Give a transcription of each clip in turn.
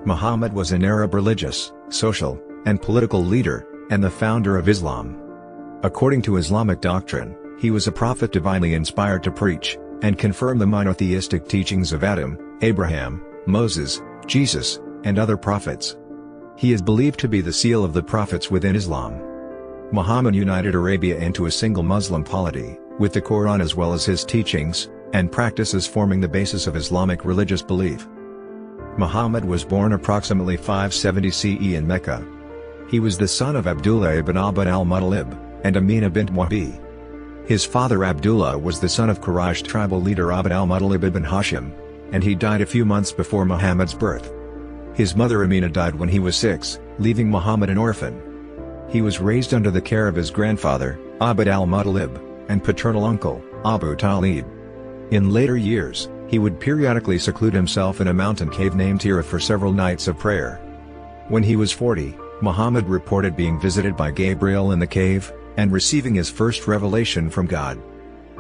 Muhammad was an Arab religious, social, and political leader, and the founder of Islam. According to Islamic doctrine, he was a prophet divinely inspired to preach and confirm the monotheistic teachings of Adam, Abraham, Moses, Jesus, and other prophets. He is believed to be the seal of the prophets within Islam. Muhammad united Arabia into a single Muslim polity, with the Quran as well as his teachings and practices forming the basis of Islamic religious belief. Muhammad was born approximately 570 CE in Mecca. He was the son of Abdullah ibn Abd al-Muttalib and Amina bint Wahb. His father Abdullah was the son of Quraysh tribal leader Abd al-Muttalib ibn Hashim, and he died a few months before Muhammad's birth. His mother Amina died when he was 6, leaving Muhammad an orphan. He was raised under the care of his grandfather, Abd al-Muttalib, and paternal uncle, Abu Talib. In later years, he would periodically seclude himself in a mountain cave named Hira for several nights of prayer. When he was 40, Muhammad reported being visited by Gabriel in the cave, and receiving his first revelation from God.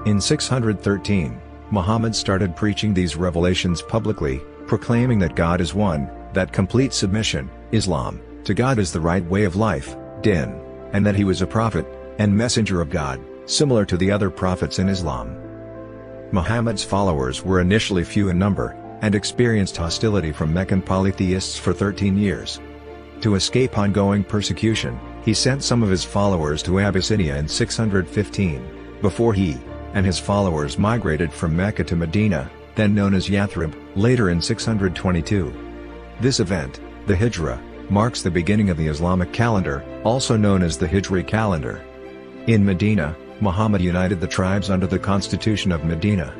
In 613, Muhammad started preaching these revelations publicly, proclaiming that God is one, that complete submission, Islam, to God is the right way of life, din, and that he was a prophet and messenger of God, similar to the other prophets in Islam. Muhammad's followers were initially few in number, and experienced hostility from Meccan polytheists for 13 years. To escape ongoing persecution, he sent some of his followers to Abyssinia in 615, before he and his followers migrated from Mecca to Medina, then known as Yathrib, later in 622. This event, the Hijra, marks the beginning of the Islamic calendar, also known as the Hijri calendar. In Medina, Muhammad united the tribes under the Constitution of Medina.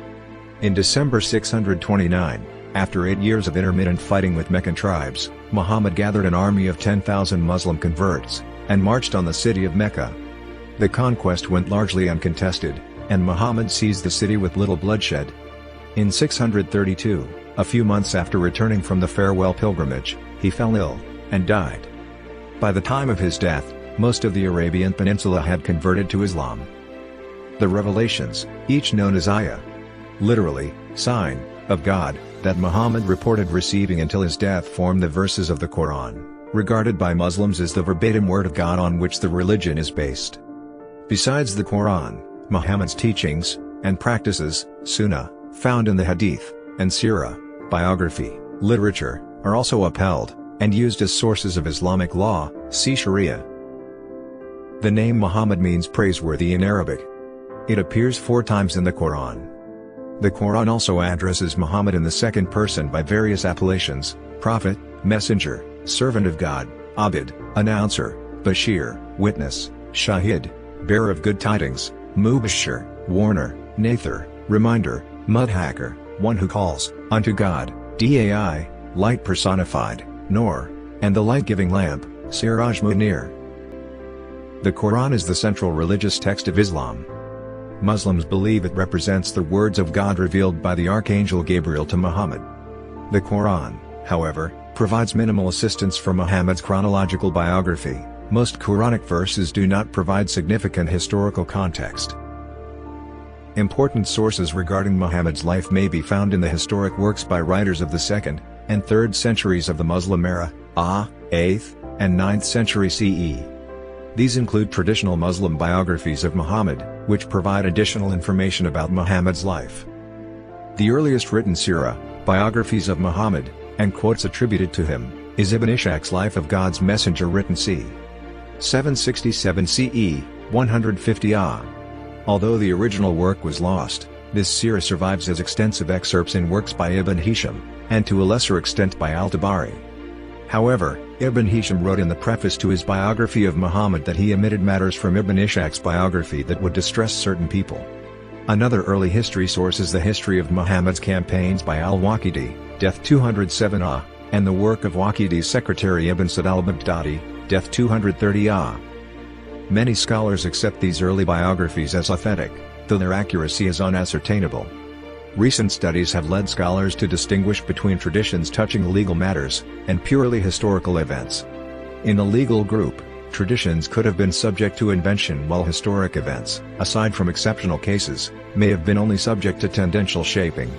In December 629, after 8 years of intermittent fighting with Meccan tribes, Muhammad gathered an army of 10,000 Muslim converts, and marched on the city of Mecca. The conquest went largely uncontested, and Muhammad seized the city with little bloodshed. In 632, a few months after returning from the farewell pilgrimage, he fell ill, and died. By the time of his death, most of the Arabian Peninsula had converted to Islam. The revelations, each known as ayah, literally, sign, of God, that Muhammad reported receiving until his death form the verses of the Quran, regarded by Muslims as the verbatim word of God on which the religion is based. Besides the Quran, Muhammad's teachings and practices, sunnah, found in the hadith, and sirah, biography, literature, are also upheld and used as sources of Islamic law, see Sharia. The name Muhammad means praiseworthy in Arabic. It appears 4 times in the Quran. The Quran also addresses Muhammad in the second person by various appellations: prophet, messenger, servant of God, Abid, announcer, Bashir, witness, Shahid, bearer of good tidings, Mubashir, warner, Nather, reminder, Mudhacker, one who calls unto God, Dai, light personified, Noor, and the light-giving lamp, Siraj Munir. The Quran is the central religious text of Islam. Muslims believe it represents the words of God revealed by the Archangel Gabriel to Muhammad. The Quran, however, provides minimal assistance for Muhammad's chronological biography. Most Quranic verses do not provide significant historical context. Important sources regarding Muhammad's life may be found in the historic works by writers of the 2nd and 3rd centuries of the Muslim era, 8th and 9th century CE. These include traditional Muslim biographies of Muhammad, which provide additional information about Muhammad's life. The earliest written sirah, biographies of Muhammad, and quotes attributed to him, is Ibn Ishaq's Life of God's Messenger written c. 767 CE, 150 AH. Although the original work was lost, this sirah survives as extensive excerpts in works by Ibn Hisham, and to a lesser extent by al-Tabari. However, Ibn Hisham wrote in the preface to his biography of Muhammad that he omitted matters from Ibn Ishaq's biography that would distress certain people. Another early history source is the history of Muhammad's campaigns by al-Waqidi, death 207 AH, and the work of Waqidi's secretary Ibn Sa'd al-Baghdadi, death 230 AH. Many scholars accept these early biographies as authentic, though their accuracy is unascertainable. Recent studies have led scholars to distinguish between traditions touching legal matters and purely historical events. In a legal group, traditions could have been subject to invention, while historic events, aside from exceptional cases, may have been only subject to tendential shaping.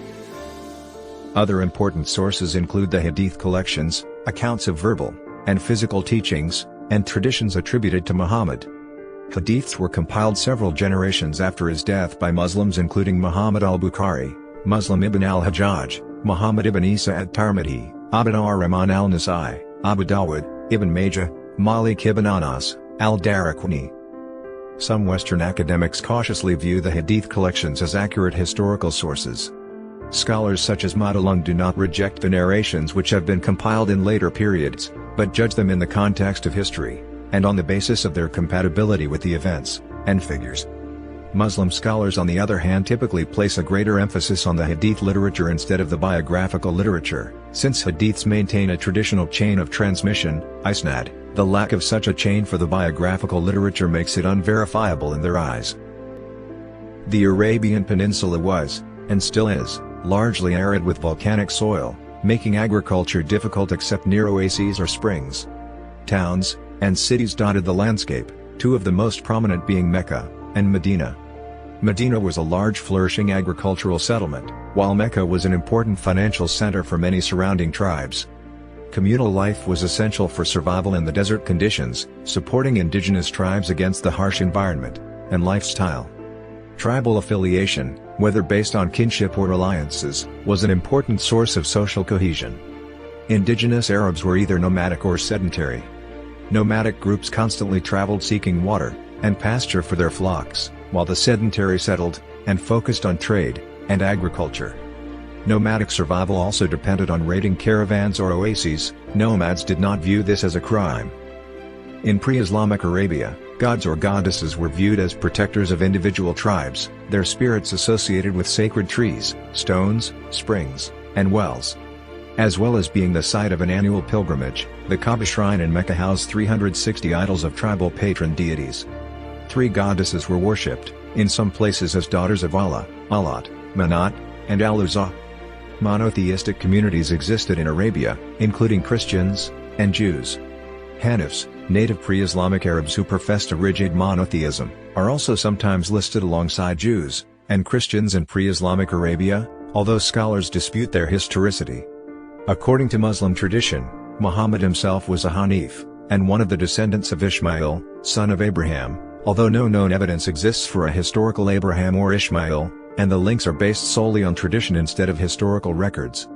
Other important sources include the Hadith collections, accounts of verbal and physical teachings, and traditions attributed to Muhammad. Hadiths were compiled several generations after his death by Muslims including Muhammad al-Bukhari, Muslim ibn al-Hajjaj, Muhammad ibn Isa at-Tirmidhi, Abd ar-Rahman al-Nasai, Abu Dawud, Ibn Majah, Malik ibn Anas, al-Daraqutni. Some Western academics cautiously view the Hadith collections as accurate historical sources. Scholars such as Ma'tulung do not reject the narrations which have been compiled in later periods, but judge them in the context of history, and on the basis of their compatibility with the events and figures. Muslim scholars on the other hand typically place a greater emphasis on the Hadith literature instead of the biographical literature, since Hadiths maintain a traditional chain of transmission, isnad. The lack of such a chain for the biographical literature makes it unverifiable in their eyes. The Arabian Peninsula was, and still is, largely arid with volcanic soil, making agriculture difficult except near oases or springs. Towns and cities dotted the landscape, two of the most prominent being Mecca and Medina. Medina was a large flourishing agricultural settlement, while Mecca was an important financial center for many surrounding tribes. Communal life was essential for survival in the desert conditions, supporting indigenous tribes against the harsh environment and lifestyle. Tribal affiliation, whether based on kinship or alliances, was an important source of social cohesion. Indigenous Arabs were either nomadic or sedentary. Nomadic groups constantly traveled seeking water and pasture for their flocks, while the sedentary settled and focused on trade and agriculture. Nomadic survival also depended on raiding caravans or oases. Nomads did not view this as a crime. In pre-Islamic Arabia, gods or goddesses were viewed as protectors of individual tribes, their spirits associated with sacred trees, stones, springs, and wells. As well as being the site of an annual pilgrimage, the Kaaba shrine in Mecca housed 360 idols of tribal patron deities. 3 goddesses were worshipped, in some places as daughters of Allah, Allat, Manat, and Al-Uzza. Monotheistic communities existed in Arabia, including Christians and Jews. Hanifs, native pre-Islamic Arabs who professed a rigid monotheism, are also sometimes listed alongside Jews and Christians in pre-Islamic Arabia, although scholars dispute their historicity. According to Muslim tradition, Muhammad himself was a Hanif, and one of the descendants of Ishmael, son of Abraham, although no known evidence exists for a historical Abraham or Ishmael, and the links are based solely on tradition instead of historical records.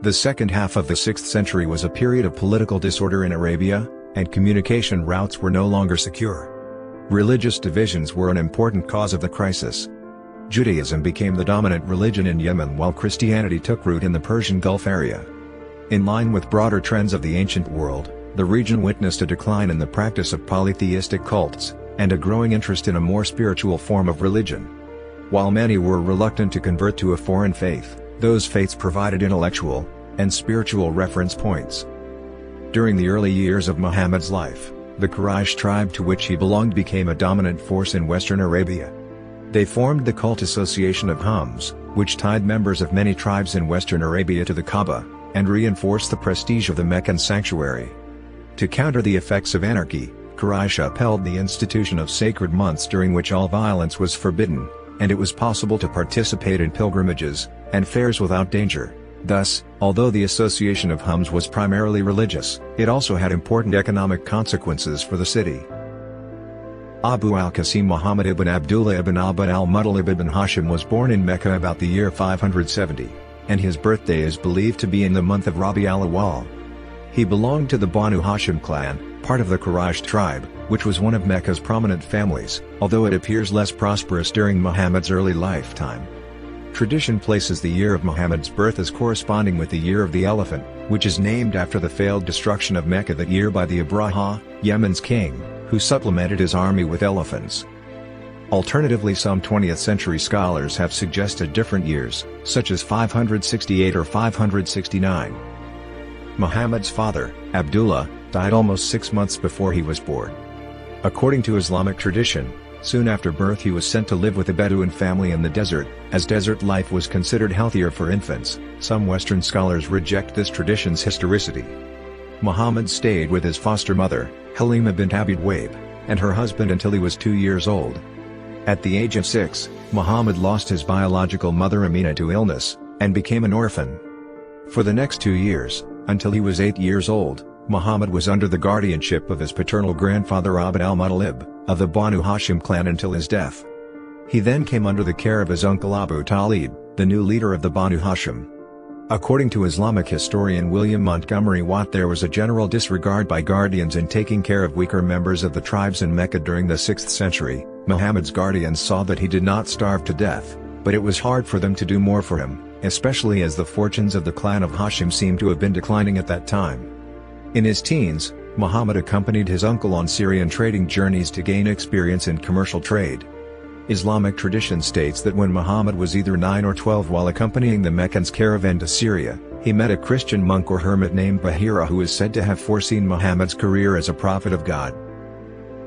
The second half of the 6th century was a period of political disorder in Arabia, and communication routes were no longer secure. Religious divisions were an important cause of the crisis. Judaism became the dominant religion in Yemen while Christianity took root in the Persian Gulf area. In line with broader trends of the ancient world, the region witnessed a decline in the practice of polytheistic cults, and a growing interest in a more spiritual form of religion. While many were reluctant to convert to a foreign faith, those faiths provided intellectual and spiritual reference points. During the early years of Muhammad's life, the Quraysh tribe to which he belonged became a dominant force in western Arabia. They formed the cult association of Hums, which tied members of many tribes in western Arabia to the Kaaba, and reinforced the prestige of the Meccan sanctuary. To counter the effects of anarchy, Quraysh upheld the institution of sacred months during which all violence was forbidden, and it was possible to participate in pilgrimages and fairs without danger. Thus, although the association of Hums was primarily religious, it also had important economic consequences for the city. Abu al-Qasim Muhammad ibn Abdullah ibn Abd al-Muttalib ibn Hashim was born in Mecca about the year 570, and his birthday is believed to be in the month of Rabi al-Awwal. He belonged to the Banu Hashim clan, part of the Quraysh tribe, which was one of Mecca's prominent families, although it appears less prosperous during Muhammad's early lifetime. Tradition places the year of Muhammad's birth as corresponding with the year of the elephant, which is named after the failed destruction of Mecca that year by the Abraha, Yemen's king, who supplemented his army with elephants. Alternatively, some 20th century scholars have suggested different years, such as 568 or 569. Muhammad's father, Abdullah, died almost 6 months before he was born. According to Islamic tradition, soon after birth he was sent to live with a Bedouin family in the desert, as desert life was considered healthier for infants. Some Western scholars reject this tradition's historicity. Muhammad stayed with his foster mother, Halima bint Abi Wahb, and her husband until he was 2 years old. At the age of 6, Muhammad lost his biological mother Amina to illness, and became an orphan. For the next 2 years, Until he was 8 years old, Muhammad was under the guardianship of his paternal grandfather Abd al-Muttalib, of the Banu Hashim clan until his death. He then came under the care of his uncle Abu Talib, the new leader of the Banu Hashim. According to Islamic historian William Montgomery Watt, there was a general disregard by guardians in taking care of weaker members of the tribes in Mecca during the 6th century. Muhammad's guardians saw that he did not starve to death, but it was hard for them to do more for him, especially as the fortunes of the clan of Hashim seemed to have been declining at that time. In his teens, Muhammad accompanied his uncle on Syrian trading journeys to gain experience in commercial trade. Islamic tradition states that when Muhammad was either 9 or 12 while accompanying the Meccans' caravan to Syria, he met a Christian monk or hermit named Hira who is said to have foreseen Muhammad's career as a prophet of God.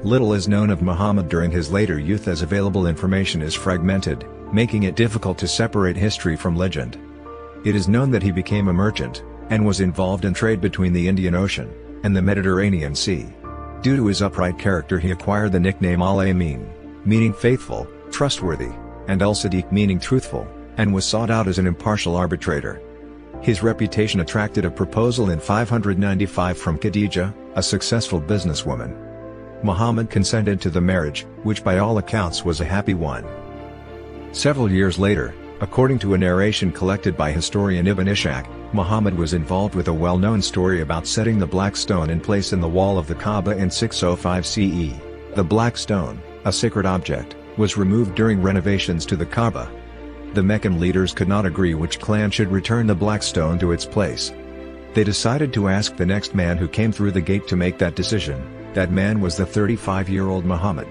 Little is known of Muhammad during his later youth, as available information is fragmented, making it difficult to separate history from legend. It is known that he became a merchant, and was involved in trade between the Indian Ocean and the Mediterranean Sea. Due to his upright character, he acquired the nickname al-Amin, meaning faithful, trustworthy, and al-Sadiq, meaning truthful, and was sought out as an impartial arbitrator. His reputation attracted a proposal in 595 from Khadija, a successful businesswoman. Muhammad consented to the marriage, which by all accounts was a happy one. Several years later, according to a narration collected by historian Ibn Ishaq, Muhammad was involved with a well-known story about setting the black stone in place in the wall of the Kaaba in 605 CE. The black stone, a sacred object, was removed during renovations to the Kaaba. The Meccan leaders could not agree which clan should return the black stone to its place. They decided to ask the next man who came through the gate to make that decision. That man was the 35-year-old Muhammad.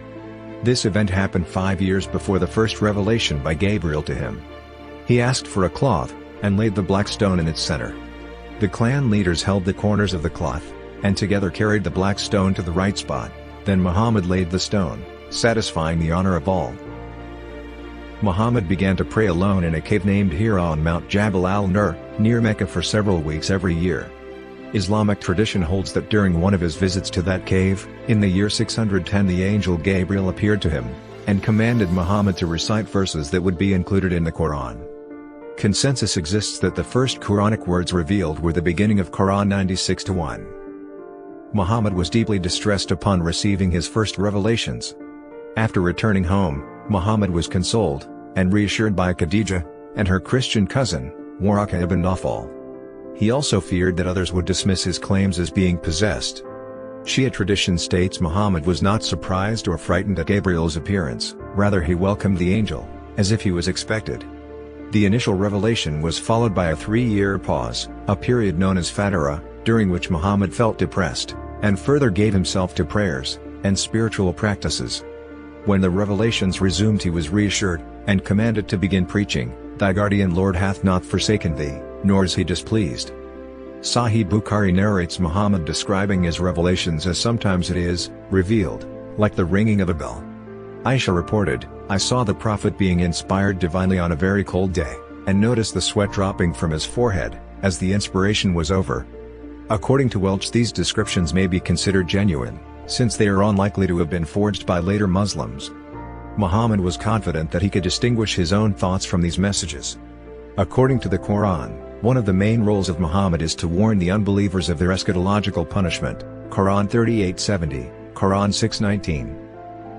This event happened 5 years before the first revelation by Gabriel to him. He asked for a cloth, and laid the black stone in its center. The clan leaders held the corners of the cloth, and together carried the black stone to the right spot. Then Muhammad laid the stone, satisfying the honor of all. Muhammad began to pray alone in a cave named Hira on Mount Jabal al-Nur, near Mecca, for several weeks every year. Islamic tradition holds that during one of his visits to that cave, in the year 610, the angel Gabriel appeared to him, and commanded Muhammad to recite verses that would be included in the Quran. Consensus exists that the first Quranic words revealed were the beginning of Quran 96-1. Muhammad was deeply distressed upon receiving his first revelations. After returning home, Muhammad was consoled, and reassured by Khadija, and her Christian cousin, Waraka ibn Nawfal. He also feared that others would dismiss his claims as being possessed. Shia tradition states Muhammad was not surprised or frightened at Gabriel's appearance, rather he welcomed the angel, as if he was expected. The initial revelation was followed by a 3-year pause, a period known as Fatara, during which Muhammad felt depressed, and further gave himself to prayers and spiritual practices. When the revelations resumed, he was reassured, and commanded to begin preaching, "Thy guardian Lord hath not forsaken thee, nor is he displeased." Sahih Bukhari narrates Muhammad describing his revelations as sometimes it is revealed, like the ringing of a bell. Aisha reported, "I saw the Prophet being inspired divinely on a very cold day, and noticed the sweat dropping from his forehead, as the inspiration was over." According to Welch, these descriptions may be considered genuine, since they are unlikely to have been forged by later Muslims. Muhammad was confident that he could distinguish his own thoughts from these messages. According to the Quran, one of the main roles of Muhammad is to warn the unbelievers of their eschatological punishment, Quran 38:70, Quran 6:19.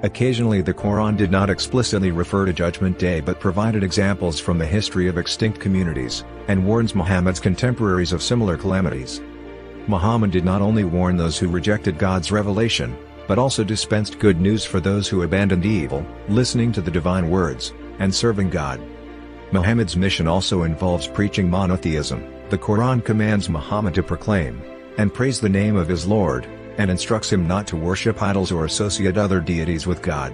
Occasionally the Quran did not explicitly refer to Judgment Day but provided examples from the history of extinct communities, and warns Muhammad's contemporaries of similar calamities. Muhammad did not only warn those who rejected God's revelation, but also dispensed good news for those who abandoned evil, listening to the divine words, and serving God. Muhammad's mission also involves preaching monotheism. The Quran commands Muhammad to proclaim and praise the name of his Lord, and instructs him not to worship idols or associate other deities with God.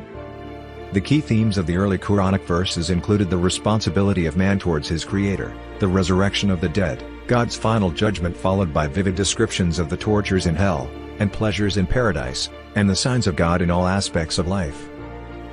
The key themes of the early Quranic verses included the responsibility of man towards his Creator, the resurrection of the dead, God's final judgment followed by vivid descriptions of the tortures in hell, and pleasures in paradise, and the signs of God in all aspects of life.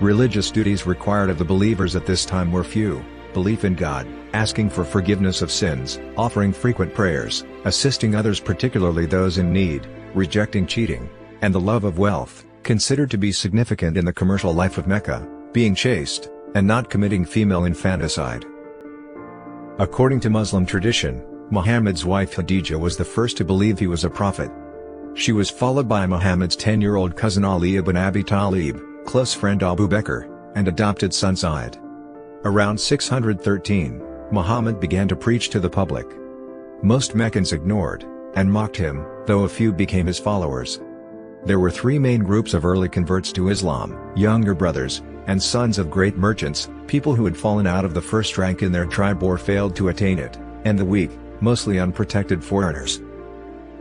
Religious duties required of the believers at this time were few: belief in God, asking for forgiveness of sins, offering frequent prayers, assisting others, particularly those in need, rejecting cheating, and the love of wealth, considered to be significant in the commercial life of Mecca, being chaste, and not committing female infanticide. According to Muslim tradition, Muhammad's wife Khadija was the first to believe he was a prophet. She was followed by Muhammad's 10-year-old cousin Ali ibn Abi Talib, close friend Abu Bakr, and adopted son Zayd. Around 613, Muhammad began to preach to the public. Most Meccans ignored and mocked him, though a few became his followers. There were three main groups of early converts to Islam: younger brothers and sons of great merchants, people who had fallen out of the first rank in their tribe or failed to attain it, and the weak, mostly unprotected foreigners.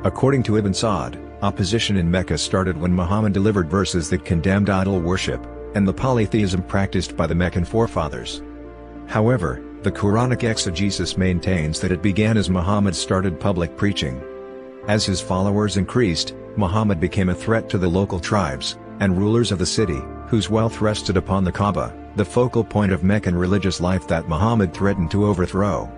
According to Ibn Sa'd, opposition in Mecca started when Muhammad delivered verses that condemned idol worship and the polytheism practiced by the Meccan forefathers. However, the Quranic exegesis maintains that it began as Muhammad started public preaching. As his followers increased, Muhammad became a threat to the local tribes and rulers of the city, whose wealth rested upon the Kaaba, the focal point of Meccan religious life that Muhammad threatened to overthrow.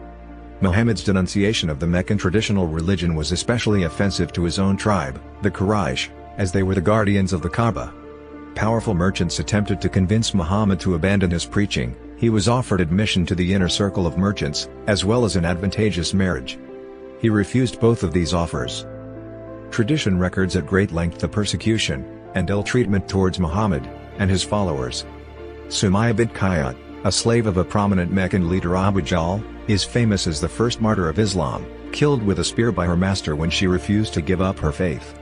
Muhammad's denunciation of the Meccan traditional religion was especially offensive to his own tribe, the Quraysh, as they were the guardians of the Kaaba. Powerful merchants attempted to convince Muhammad to abandon his preaching. He was offered admission to the inner circle of merchants, as well as an advantageous marriage. He refused both of these offers. Tradition records at great length the persecution and ill treatment towards Muhammad and his followers. Sumayya bint Kayat, a slave of a prominent Meccan leader Abu Jahl, is famous as the first martyr of Islam, killed with a spear by her master when she refused to give up her faith.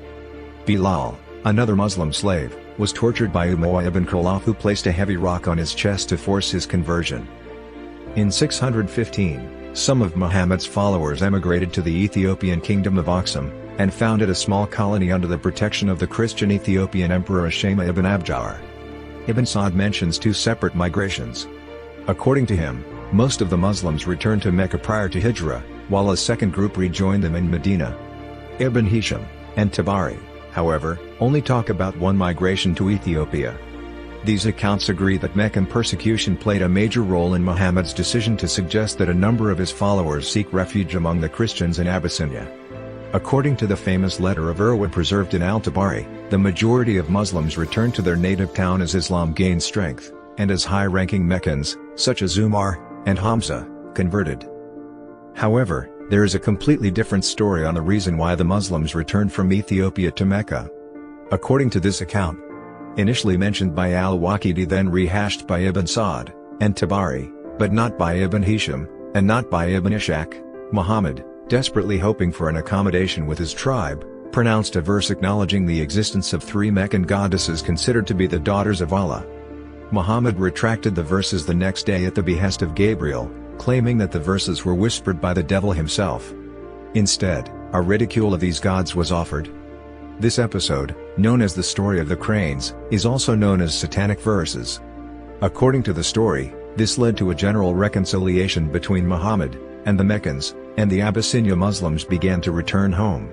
Bilal, another Muslim slave, was tortured by Umayyah ibn Khalaf, who placed a heavy rock on his chest to force his conversion. In 615, some of Muhammad's followers emigrated to the Ethiopian kingdom of Aksum, and founded a small colony under the protection of the Christian Ethiopian emperor Hashim ibn Abd. Ibn Sa'd mentions two separate migrations. According to him, most of the Muslims returned to Mecca prior to Hijra, while a second group rejoined them in Medina. Ibn Hisham and Tabari, however, only talk about one migration to Ethiopia. These accounts agree that Meccan persecution played a major role in Muhammad's decision to suggest that a number of his followers seek refuge among the Christians in Abyssinia. According to the famous letter of Urwa preserved in al-Tabari, the majority of Muslims returned to their native town as Islam gained strength, and as high-ranking Meccans, such as Umar and Hamza, converted. However, there is a completely different story on the reason why the Muslims returned from Ethiopia to Mecca. According to this account, initially mentioned by al-Waqidi, then rehashed by Ibn Sa'd and Tabari, but not by Ibn Hisham, and not by Ibn Ishaq, Muhammad, desperately hoping for an accommodation with his tribe, pronounced a verse acknowledging the existence of three Meccan goddesses considered to be the daughters of Allah. Muhammad retracted the verses the next day at the behest of Gabriel, claiming that the verses were whispered by the devil himself. Instead, a ridicule of these gods was offered. This episode, known as the story of the cranes, is also known as satanic verses. According to the story, this led to a general reconciliation between Muhammad and the Meccans, and the Abyssinia Muslims began to return home.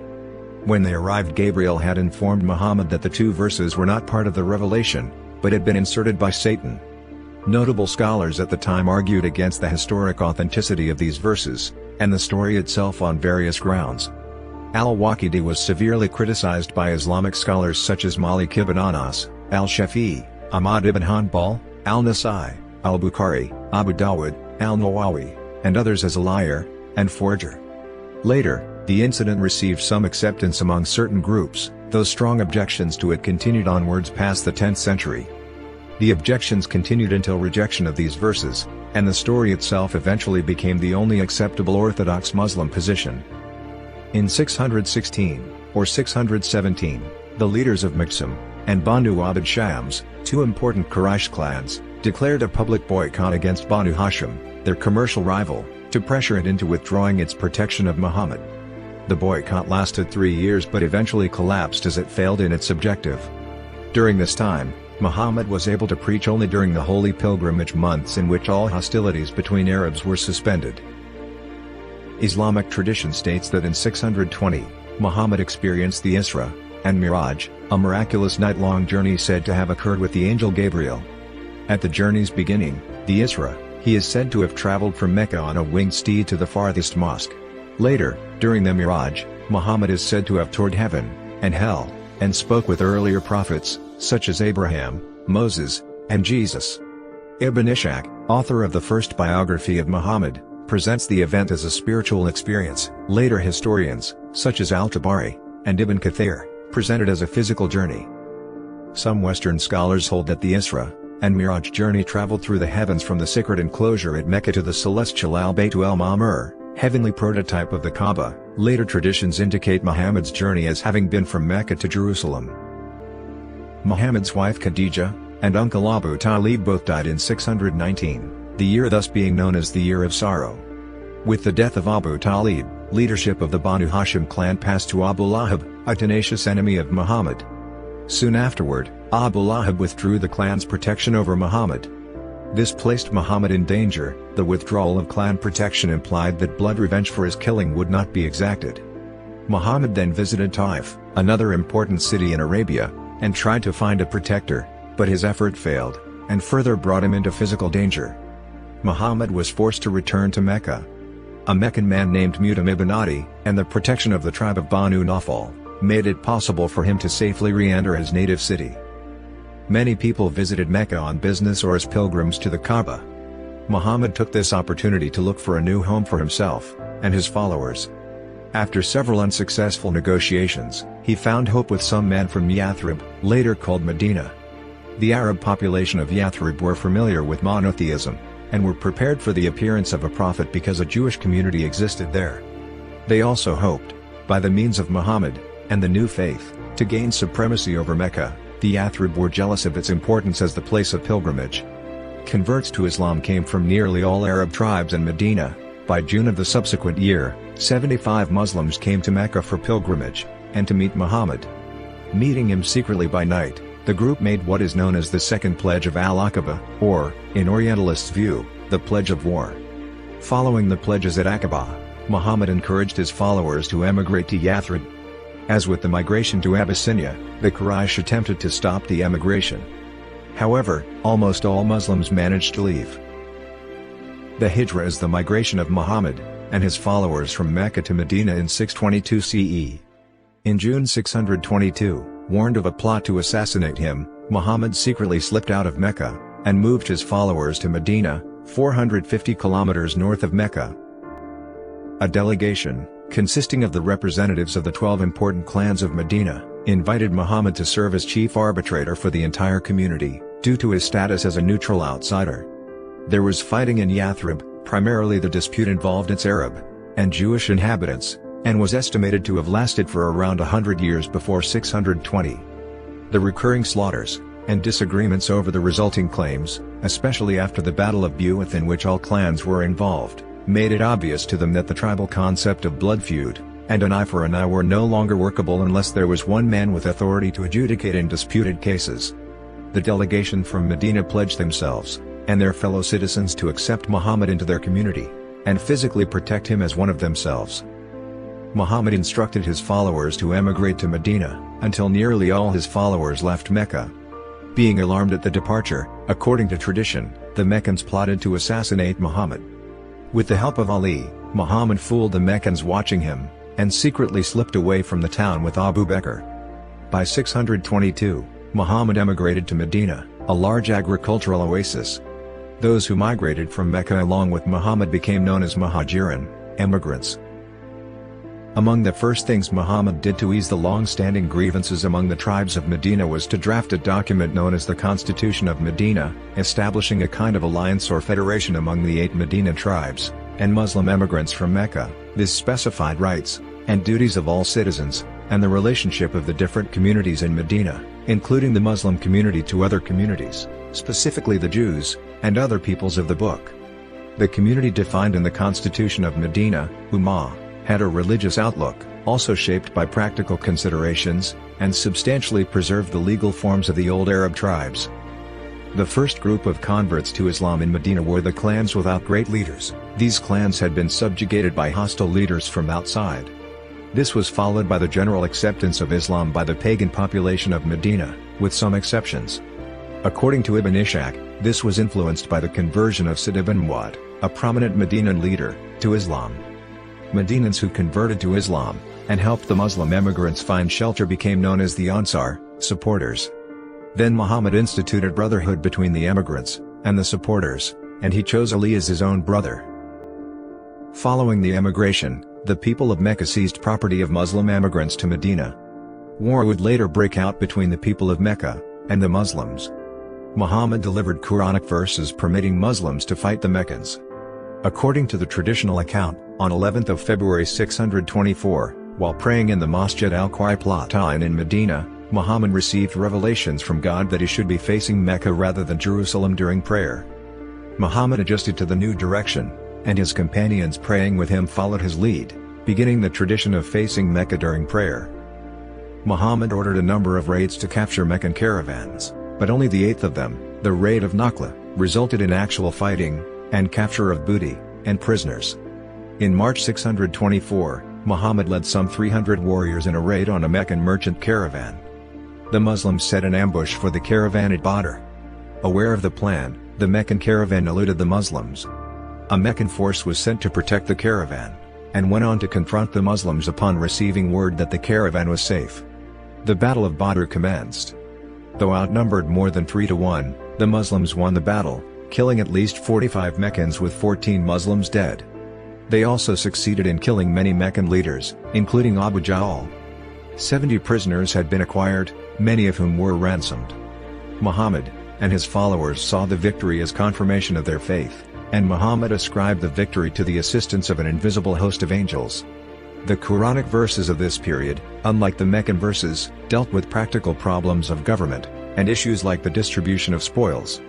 When they arrived, Gabriel had informed Muhammad that the two verses were not part of the revelation, but had been inserted by Satan. Notable scholars at the time argued against the historic authenticity of these verses, and the story itself on various grounds. Al-Waqidi was severely criticized by Islamic scholars such as Malik ibn Anas, al-Shafi'i, Ahmad ibn Hanbal, al-Nasai, al-Bukhari, Abu Dawud, al-Nawawi, and others as a liar and forger. Later, the incident received some acceptance among certain groups, though strong objections to it continued onwards past the 10th century. The objections continued until rejection of these verses, and the story itself eventually became the only acceptable Orthodox Muslim position. In 616, or 617, the leaders of Maqsum and Banu Abd Shams, two important Quraysh clans, declared a public boycott against Banu Hashim, their commercial rival, to pressure it into withdrawing its protection of Muhammad. The boycott lasted 3 years but eventually collapsed as it failed in its objective. During this time, Muhammad was able to preach only during the holy pilgrimage months in which all hostilities between Arabs were suspended. Islamic tradition states that in 620, Muhammad experienced the Isra and Miraj, a miraculous night-long journey said to have occurred with the angel Gabriel. At the journey's beginning, the Isra, he is said to have traveled from Mecca on a winged steed to the farthest mosque. Later, during the Miraj, Muhammad is said to have toured heaven and hell, and spoke with earlier prophets, such as Abraham, Moses, and Jesus. Ibn Ishaq, author of the first biography of Muhammad, presents the event as a spiritual experience. Later historians, such as al-Tabari and Ibn Kathir, present it as a physical journey. Some Western scholars hold that the Isra and Miraj journey traveled through the heavens from the sacred enclosure at Mecca to the celestial al-Bayt al-Ma'mur, heavenly prototype of the Kaaba. Later traditions indicate Muhammad's journey as having been from Mecca to Jerusalem. Muhammad's wife Khadija and uncle Abu Talib both died in 619, the year thus being known as the Year of Sorrow. With the death of Abu Talib, leadership of the Banu Hashim clan passed to Abu Lahab, a tenacious enemy of Muhammad. Soon afterward, Abu Lahab withdrew the clan's protection over Muhammad. This placed Muhammad in danger. The withdrawal of clan protection implied that blood revenge for his killing would not be exacted. Muhammad then visited Taif, another important city in Arabia, and tried to find a protector, but his effort failed, and further brought him into physical danger. Muhammad was forced to return to Mecca. A Meccan man named Mutam ibn Adi, and the protection of the tribe of Banu Nawfal, made it possible for him to safely re-enter his native city. Many people visited Mecca on business or as pilgrims to the Kaaba. Muhammad took this opportunity to look for a new home for himself and his followers. After several unsuccessful negotiations, he found hope with some men from Yathrib, later called Medina. The Arab population of Yathrib were familiar with monotheism, and were prepared for the appearance of a prophet because a Jewish community existed there. They also hoped, by the means of Muhammad and the new faith, to gain supremacy over Mecca. The Yathrib were jealous of its importance as the place of pilgrimage. Converts to Islam came from nearly all Arab tribes in Medina. By June of the subsequent year, 75 Muslims came to Mecca for pilgrimage, and to meet Muhammad. Meeting him secretly by night, the group made what is known as the Second Pledge of Al-Aqaba, or, in Orientalists' view, the Pledge of War. Following the pledges at Aqaba, Muhammad encouraged his followers to emigrate to Yathrib. As with the migration to Abyssinia, the Quraysh attempted to stop the emigration. However, almost all Muslims managed to leave. The Hijra is the migration of Muhammad and his followers from Mecca to Medina in 622 CE. In June 622, warned of a plot to assassinate him, Muhammad secretly slipped out of Mecca and moved his followers to Medina, 450 kilometers north of Mecca. A delegation, consisting of the representatives of the 12 important clans of Medina, invited Muhammad to serve as chief arbitrator for the entire community, due to his status as a neutral outsider. There was fighting in Yathrib, primarily the dispute involved its Arab and Jewish inhabitants, and was estimated to have lasted for around 100 years before 620. The recurring slaughters and disagreements over the resulting claims, especially after the Battle of Bu'ath in which all clans were involved, made it obvious to them that the tribal concept of blood feud and an eye for an eye were no longer workable unless there was one man with authority to adjudicate in disputed cases. The delegation from Medina pledged themselves and their fellow citizens to accept Muhammad into their community and physically protect him as one of themselves. Muhammad instructed his followers to emigrate to Medina, until nearly all his followers left Mecca. Being alarmed at the departure, according to tradition, the Meccans plotted to assassinate Muhammad. With the help of Ali, Muhammad fooled the Meccans watching him, and secretly slipped away from the town with Abu Bakr. By 622, Muhammad emigrated to Medina, a large agricultural oasis. Those who migrated from Mecca along with Muhammad became known as Muhajirin, emigrants. Among the first things Muhammad did to ease the long-standing grievances among the tribes of Medina was to draft a document known as the Constitution of Medina, establishing a kind of alliance or federation among the 8 Medina tribes and Muslim emigrants from Mecca. This specified rights and duties of all citizens, and the relationship of the different communities in Medina, including the Muslim community to other communities, specifically the Jews, and other peoples of the book. The community defined in the Constitution of Medina, Ummah, had a religious outlook, also shaped by practical considerations, and substantially preserved the legal forms of the old Arab tribes. The first group of converts to Islam in Medina were the clans without great leaders. These clans had been subjugated by hostile leaders from outside. This was followed by the general acceptance of Islam by the pagan population of Medina, with some exceptions. According to Ibn Ishaq, this was influenced by the conversion of Sa'd ibn Mu'adh, a prominent Medinan leader, to Islam. Medinans who converted to Islam, and helped the Muslim emigrants find shelter became known as the Ansar, supporters. Then Muhammad instituted brotherhood between the emigrants and the supporters, and he chose Ali as his own brother. Following the emigration, the people of Mecca seized property of Muslim emigrants to Medina. War would later break out between the people of Mecca and the Muslims. Muhammad delivered Quranic verses permitting Muslims to fight the Meccans. According to the traditional account, on 11th of February 624, while praying in the Masjid al-Qiblatain in Medina, Muhammad received revelations from God that he should be facing Mecca rather than Jerusalem during prayer. Muhammad adjusted to the new direction, and his companions praying with him followed his lead, beginning the tradition of facing Mecca during prayer. Muhammad ordered a number of raids to capture Meccan caravans, but only the eighth of them, the raid of Nakhla, resulted in actual fighting, and capture of booty, and prisoners. In March 624, Muhammad led some 300 warriors in a raid on a Meccan merchant caravan. The Muslims set an ambush for the caravan at Badr. Aware of the plan, the Meccan caravan eluded the Muslims. A Meccan force was sent to protect the caravan, and went on to confront the Muslims upon receiving word that the caravan was safe. The Battle of Badr commenced. Though outnumbered more than 3-1, the Muslims won the battle, killing at least 45 Meccans with 14 Muslims dead. They also succeeded in killing many Meccan leaders, including Abu Jahl. 70 prisoners had been acquired, many of whom were ransomed. Muhammad and his followers saw the victory as confirmation of their faith, and Muhammad ascribed the victory to the assistance of an invisible host of angels. The Quranic verses of this period, unlike the Meccan verses, dealt with practical problems of government, and issues like the distribution of spoils.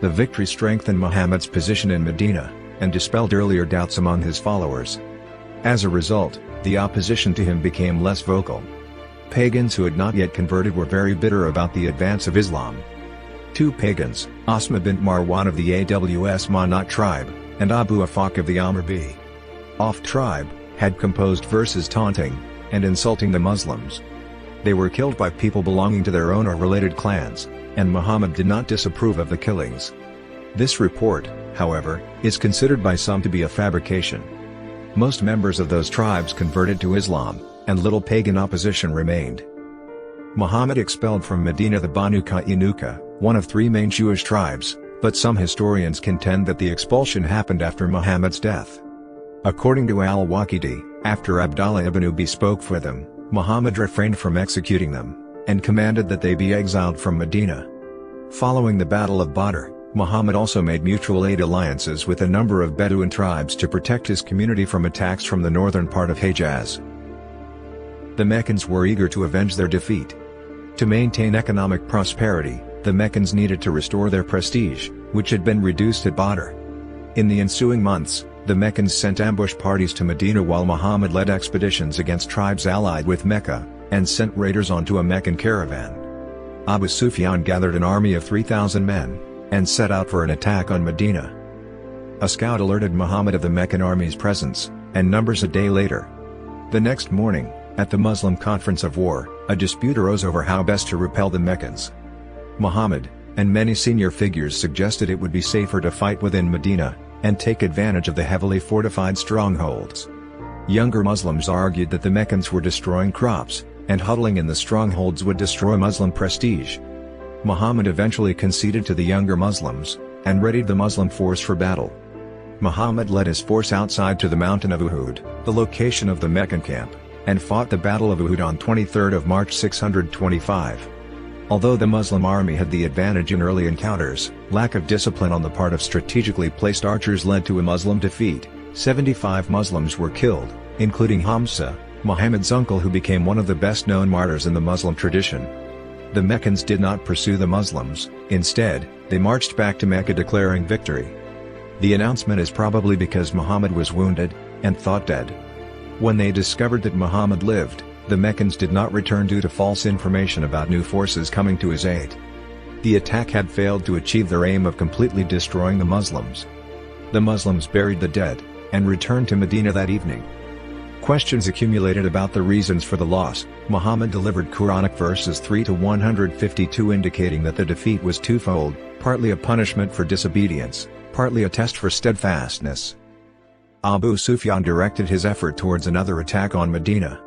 The victory strengthened Muhammad's position in Medina, and dispelled earlier doubts among his followers. As a result, the opposition to him became less vocal. Pagans who had not yet converted were very bitter about the advance of Islam. Two pagans, Asma bint Marwan of the Aws Manat tribe, and Abu Afaq of the Amr b. Auf tribe, had composed verses taunting and insulting the Muslims. They were killed by people belonging to their own or related clans, and Muhammad did not disapprove of the killings. This report, however, is considered by some to be a fabrication. Most members of those tribes converted to Islam, and little pagan opposition remained. Muhammad expelled from Medina the Banu Qainuqa, one of three main Jewish tribes, but some historians contend that the expulsion happened after Muhammad's death. According to al-Waqidi, after Abdullah ibn Abd spoke for them, Muhammad refrained from executing them, and commanded that they be exiled from Medina. Following the Battle of Badr, Muhammad also made mutual aid alliances with a number of Bedouin tribes to protect his community from attacks from the northern part of Hejaz. The Meccans were eager to avenge their defeat. To maintain economic prosperity, the Meccans needed to restore their prestige, which had been reduced at Badr. In the ensuing months, the Meccans sent ambush parties to Medina while Muhammad led expeditions against tribes allied with Mecca, and sent raiders onto a Meccan caravan. Abu Sufyan gathered an army of 3,000 men, and set out for an attack on Medina. A scout alerted Muhammad of the Meccan army's presence, and numbers a day later. The next morning, at the Muslim Conference of War, a dispute arose over how best to repel the Meccans. Muhammad, and many senior figures suggested it would be safer to fight within Medina, and take advantage of the heavily fortified strongholds. Younger Muslims argued that the Meccans were destroying crops, and huddling in the strongholds would destroy Muslim prestige. Muhammad eventually conceded to the younger Muslims, and readied the Muslim force for battle. Muhammad led his force outside to the mountain of Uhud, the location of the Meccan camp, and fought the Battle of Uhud on 23 March 625. Although the Muslim army had the advantage in early encounters, lack of discipline on the part of strategically placed archers led to a Muslim defeat. 75 Muslims were killed, including Hamza, Muhammad's uncle, who became one of the best-known martyrs in the Muslim tradition. The Meccans did not pursue the Muslims, instead, they marched back to Mecca declaring victory. The announcement is probably because Muhammad was wounded, and thought dead. When they discovered that Muhammad lived, the Meccans did not return due to false information about new forces coming to his aid. The attack had failed to achieve their aim of completely destroying the Muslims. The Muslims buried the dead, and returned to Medina that evening. Questions accumulated about the reasons for the loss. Muhammad delivered Quranic verses 3 to 152 indicating that the defeat was twofold, partly a punishment for disobedience, partly a test for steadfastness. Abu Sufyan directed his effort towards another attack on Medina.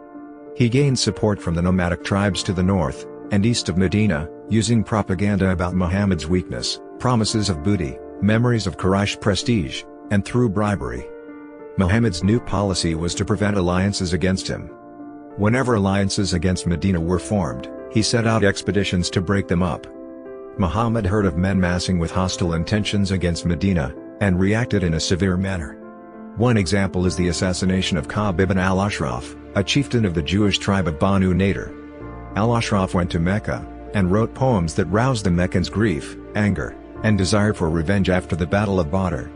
He gained support from the nomadic tribes to the north and east of Medina, using propaganda about Muhammad's weakness, promises of booty, memories of Quraysh prestige, and through bribery. Muhammad's new policy was to prevent alliances against him. Whenever alliances against Medina were formed, he set out expeditions to break them up. Muhammad heard of men massing with hostile intentions against Medina, and reacted in a severe manner. One example is the assassination of Ka'b ibn al-Ashraf, a chieftain of the Jewish tribe of Banu Nadir. Al-Ashraf went to Mecca, and wrote poems that roused the Meccans' grief, anger, and desire for revenge after the Battle of Badr.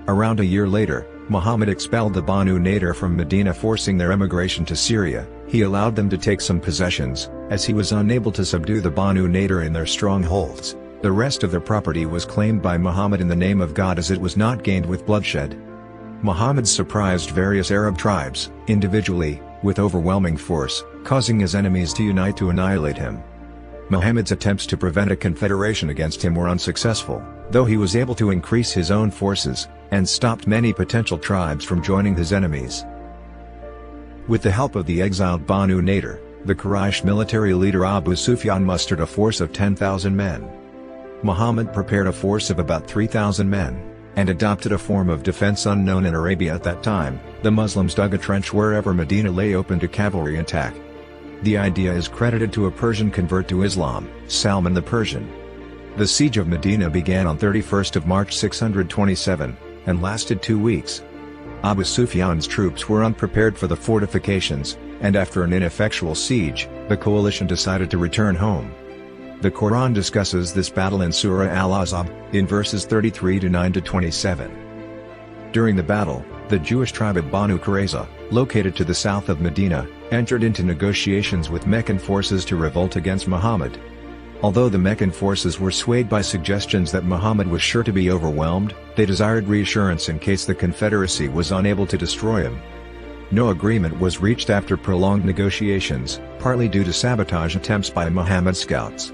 Around a year later, Muhammad expelled the Banu Nadir from Medina, forcing their emigration to Syria. He allowed them to take some possessions, as he was unable to subdue the Banu Nadir in their strongholds. The rest of their property was claimed by Muhammad in the name of God, as it was not gained with bloodshed. Muhammad surprised various Arab tribes, individually, with overwhelming force, causing his enemies to unite to annihilate him. Muhammad's attempts to prevent a confederation against him were unsuccessful, though he was able to increase his own forces, and stopped many potential tribes from joining his enemies. With the help of the exiled Banu Nadir, the Quraysh military leader Abu Sufyan mustered a force of 10,000 men. Muhammad prepared a force of about 3,000 men, and adopted a form of defense unknown in Arabia at that time. The Muslims dug a trench wherever Medina lay open to cavalry attack. The idea is credited to a Persian convert to Islam, Salman the Persian. The siege of Medina began on 31st of March 627, and lasted 2 weeks. Abu Sufyan's troops were unprepared for the fortifications, and after an ineffectual siege, the coalition decided to return home. The Quran discusses this battle in Surah Al-Ahzab, in verses 33 to 9 to 27. During the battle, the Jewish tribe of Banu Qurayza, located to the south of Medina, entered into negotiations with Meccan forces to revolt against Muhammad. Although the Meccan forces were swayed by suggestions that Muhammad was sure to be overwhelmed, they desired reassurance in case the Confederacy was unable to destroy him. No agreement was reached after prolonged negotiations, partly due to sabotage attempts by Muhammad's scouts.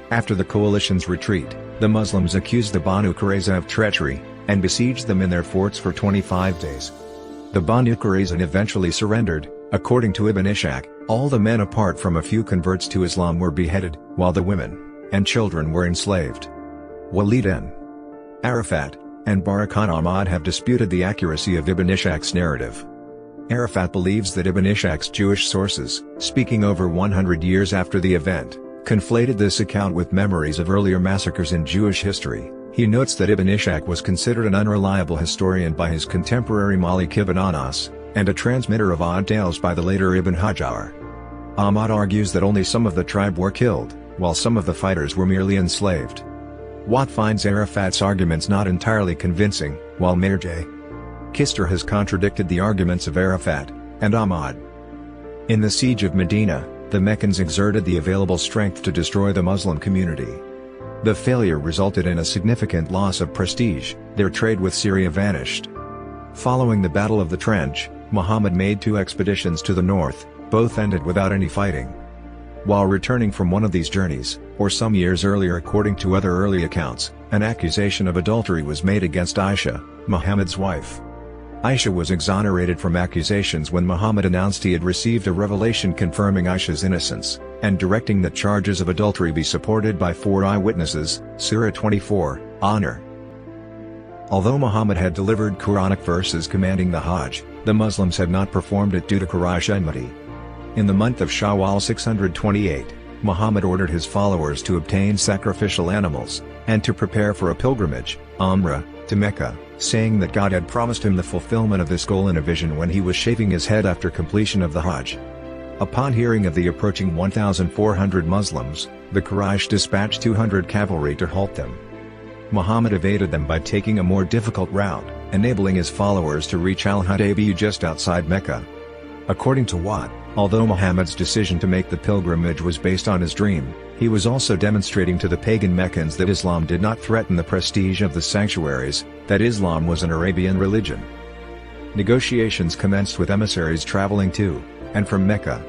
After the coalition's retreat, the Muslims accused the Banu Qurayza of treachery, and besieged them in their forts for 25 days. The Banu Qurayza eventually surrendered. According to Ibn Ishaq, all the men apart from a few converts to Islam were beheaded, while the women and children were enslaved. Walid ibn Arafat and Barakat Ahmad have disputed the accuracy of Ibn Ishaq's narrative. Arafat believes that Ibn Ishaq's Jewish sources, speaking over 100 years after the event, conflated this account with memories of earlier massacres in Jewish history. He notes that Ibn Ishaq was considered an unreliable historian by his contemporary Malik ibn Anas, and a transmitter of odd tales by the later Ibn Hajar. Ahmad argues that only some of the tribe were killed, while some of the fighters were merely enslaved. Watt finds Arafat's arguments not entirely convincing, while Mirjay Kister has contradicted the arguments of Arafat and Ahmad. In the siege of Medina, the Meccans exerted the available strength to destroy the Muslim community. The failure resulted in a significant loss of prestige. Their trade with Syria vanished. Following the Battle of the Trench, Muhammad made 2 expeditions to the north, both ended without any fighting. While returning from one of these journeys, or some years earlier according to other early accounts, an accusation of adultery was made against Aisha, Muhammad's wife. Aisha was exonerated from accusations when Muhammad announced he had received a revelation confirming Aisha's innocence, and directing that charges of adultery be supported by 4 eyewitnesses, Surah 24, Honor. Although Muhammad had delivered Quranic verses commanding the Hajj, the Muslims had not performed it due to Quraysh enmity. In the month of Shawwal 628, Muhammad ordered his followers to obtain sacrificial animals, and to prepare for a pilgrimage, Umrah, to Mecca, saying that God had promised him the fulfillment of this goal in a vision when he was shaving his head after completion of the Hajj. Upon hearing of the approaching 1,400 Muslims, the Quraysh dispatched 200 cavalry to halt them. Muhammad evaded them by taking a more difficult route, enabling his followers to reach al-Hudaybiyah just outside Mecca. According to Watt, although Muhammad's decision to make the pilgrimage was based on his dream, he was also demonstrating to the pagan Meccans that Islam did not threaten the prestige of the sanctuaries, that Islam was an Arabian religion. Negotiations commenced with emissaries traveling to and from Mecca.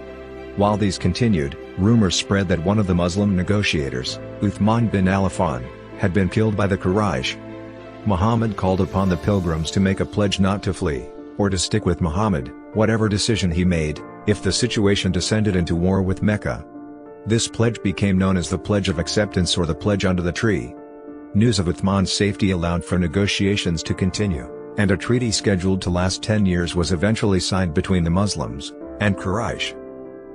While these continued, rumors spread that one of the Muslim negotiators, Uthman bin Affan, had been killed by the Quraysh. Muhammad called upon the pilgrims to make a pledge not to flee, or to stick with Muhammad, whatever decision he made, if the situation descended into war with Mecca. This pledge became known as the Pledge of Acceptance or the Pledge Under the Tree. News of Uthman's safety allowed for negotiations to continue. and a treaty scheduled to last 10 years was eventually signed between the Muslims and Quraysh.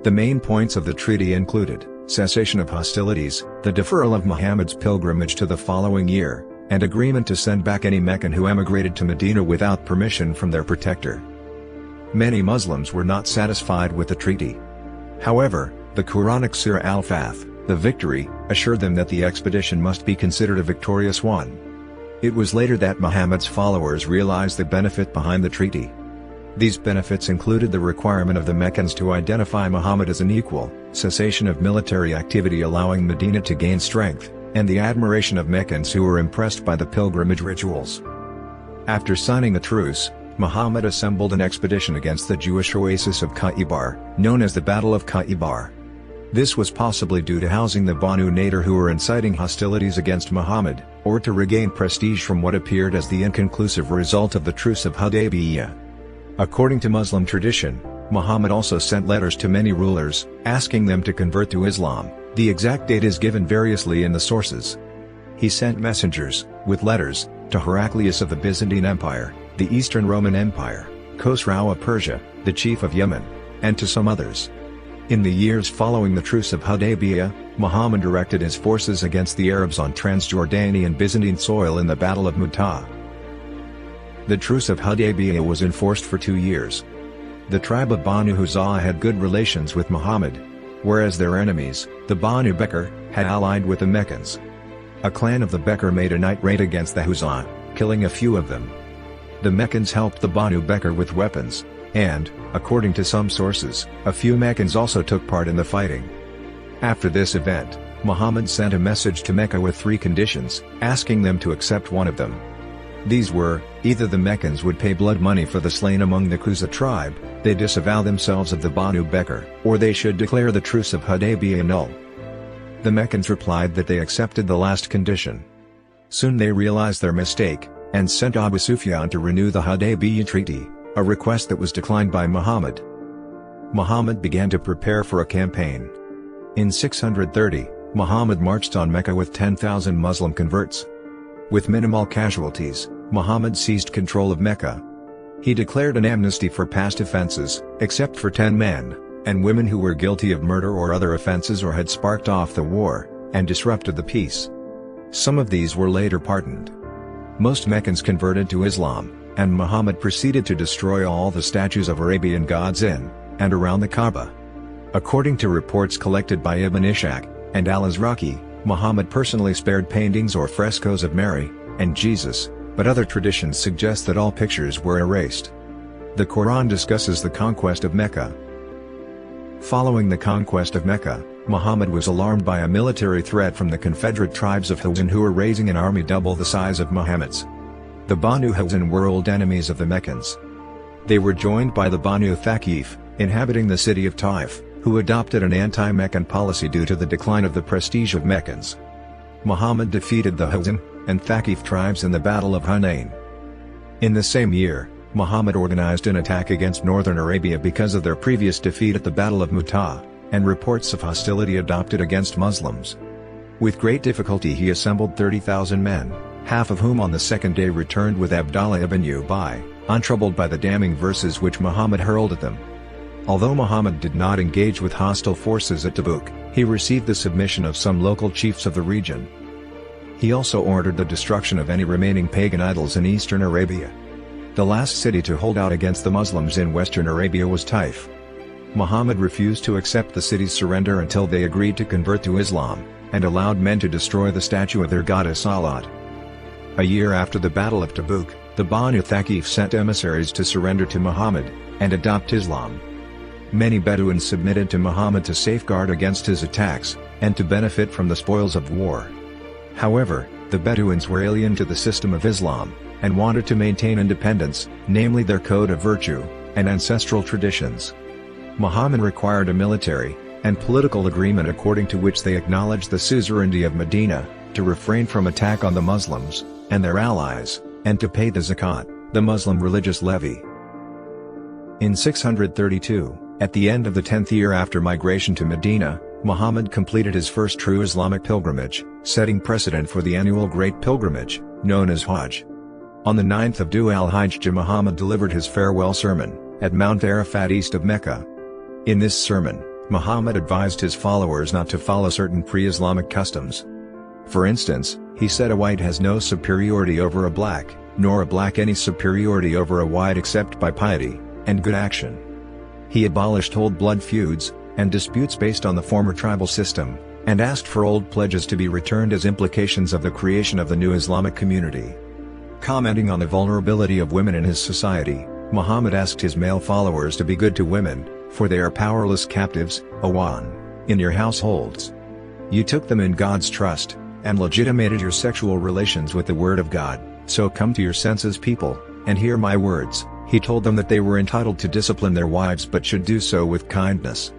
The main points of the treaty included cessation of hostilities, the deferral of Muhammad's pilgrimage to the following year, and agreement to send back any Meccan who emigrated to Medina without permission from their protector. Many Muslims were not satisfied with the treaty. However, the Quranic Surah Al-Fath, the victory, assured them that the expedition must be considered a victorious one. It was later that Muhammad's followers realized the benefit behind the treaty. These benefits included the requirement of the Meccans to identify Muhammad as an equal, cessation of military activity allowing Medina to gain strength, and the admiration of Meccans who were impressed by the pilgrimage rituals. After signing a truce, Muhammad assembled an expedition against the Jewish oasis of Khaybar, known as the Battle of Khaybar. This was possibly due to housing the Banu Nadir who were inciting hostilities against Muhammad, or to regain prestige from what appeared as the inconclusive result of the Truce of Hudaybiyah. According to Muslim tradition, Muhammad also sent letters to many rulers, asking them to convert to Islam. The exact date is given variously in the sources. He sent messengers, with letters, to Heraclius of the Byzantine Empire, the Eastern Roman Empire, Khosrau of Persia, the chief of Yemen, and to some others. In the years following the Truce of Hudaybiyah, Muhammad directed his forces against the Arabs on Transjordanian Byzantine soil in the Battle of Mu'tah. The Truce of Hudaybiyah was enforced for 2 years. The tribe of Banu Huzah had good relations with Muhammad, whereas their enemies, the Banu Bekr, had allied with the Meccans. A clan of the Bekr made a night raid against the Huzah, killing a few of them. The Meccans helped the Banu Bekr with weapons, and, according to some sources, a few Meccans also took part in the fighting. After this event, Muhammad sent a message to Mecca with 3 conditions, asking them to accept one of them. These were, either the Meccans would pay blood money for the slain among the Khuzah tribe, they disavow themselves of the Banu Bekr, or they should declare the Truce of Hudaybiyah null. The Meccans replied that they accepted the last condition. Soon they realized their mistake, and sent Abu Sufyan to renew the Hudaybiyah treaty, a request that was declined by Muhammad. Muhammad began to prepare for a campaign. In 630, Muhammad marched on Mecca with 10,000 Muslim converts. With minimal casualties, Muhammad seized control of Mecca. He declared an amnesty for past offenses, except for 10 men and women who were guilty of murder or other offenses or had sparked off the war and disrupted the peace. Some of these were later pardoned. Most Meccans converted to Islam, and Muhammad proceeded to destroy all the statues of Arabian gods in and around the Kaaba. According to reports collected by Ibn Ishaq and al-Azraqi, Muhammad personally spared paintings or frescoes of Mary and Jesus, but other traditions suggest that all pictures were erased. The Quran discusses the conquest of Mecca. Following the conquest of Mecca, Muhammad was alarmed by a military threat from the confederate tribes of Hawazin who were raising an army double the size of Muhammad's. The Banu Hawazin were old enemies of the Meccans. They were joined by the Banu Thaqif, inhabiting the city of Taif, who adopted an anti-Meccan policy due to the decline of the prestige of Meccans. Muhammad defeated the Hawazin and Thaqif tribes in the Battle of Hunain. In the same year, Muhammad organized an attack against northern Arabia because of their previous defeat at the Battle of Mu'tah, and reports of hostility adopted against Muslims. With great difficulty he assembled 30,000 men, half of whom on the second day returned with Abdullah ibn Abd, untroubled by the damning verses which Muhammad hurled at them. Although Muhammad did not engage with hostile forces at Tabuk, he received the submission of some local chiefs of the region. He also ordered the destruction of any remaining pagan idols in eastern Arabia. The last city to hold out against the Muslims in western Arabia was Taif. Muhammad refused to accept the city's surrender until they agreed to convert to Islam, and allowed men to destroy the statue of their goddess Alat. A year after the Battle of Tabuk, the Banu Thaqif sent emissaries to surrender to Muhammad and adopt Islam. Many Bedouins submitted to Muhammad to safeguard against his attacks, and to benefit from the spoils of war. However, the Bedouins were alien to the system of Islam, and wanted to maintain independence, namely their code of virtue and ancestral traditions. Muhammad required a military and political agreement according to which they acknowledged the suzerainty of Medina, to refrain from attack on the Muslims and their allies, and to pay the zakat, the Muslim religious levy. In 632, at the end of the 10th year after migration to Medina, Muhammad completed his first true Islamic pilgrimage, setting precedent for the annual Great Pilgrimage, known as Hajj. On the 9th of Dhu al-Hijjah, Muhammad delivered his farewell sermon at Mount Arafat east of Mecca. In this sermon, Muhammad advised his followers not to follow certain pre-Islamic customs. For instance, he said a white has no superiority over a black, nor a black any superiority over a white except by piety and good action. He abolished old blood feuds and disputes based on the former tribal system, and asked for old pledges to be returned as implications of the creation of the new Islamic community. Commenting on the vulnerability of women in his society, Muhammad asked his male followers to be good to women, for they are powerless captives, awan, in your households. You took them in God's trust, and legitimated your sexual relations with the word of God, so come to your senses people, and hear my words. He told them that they were entitled to discipline their wives but should do so with kindness.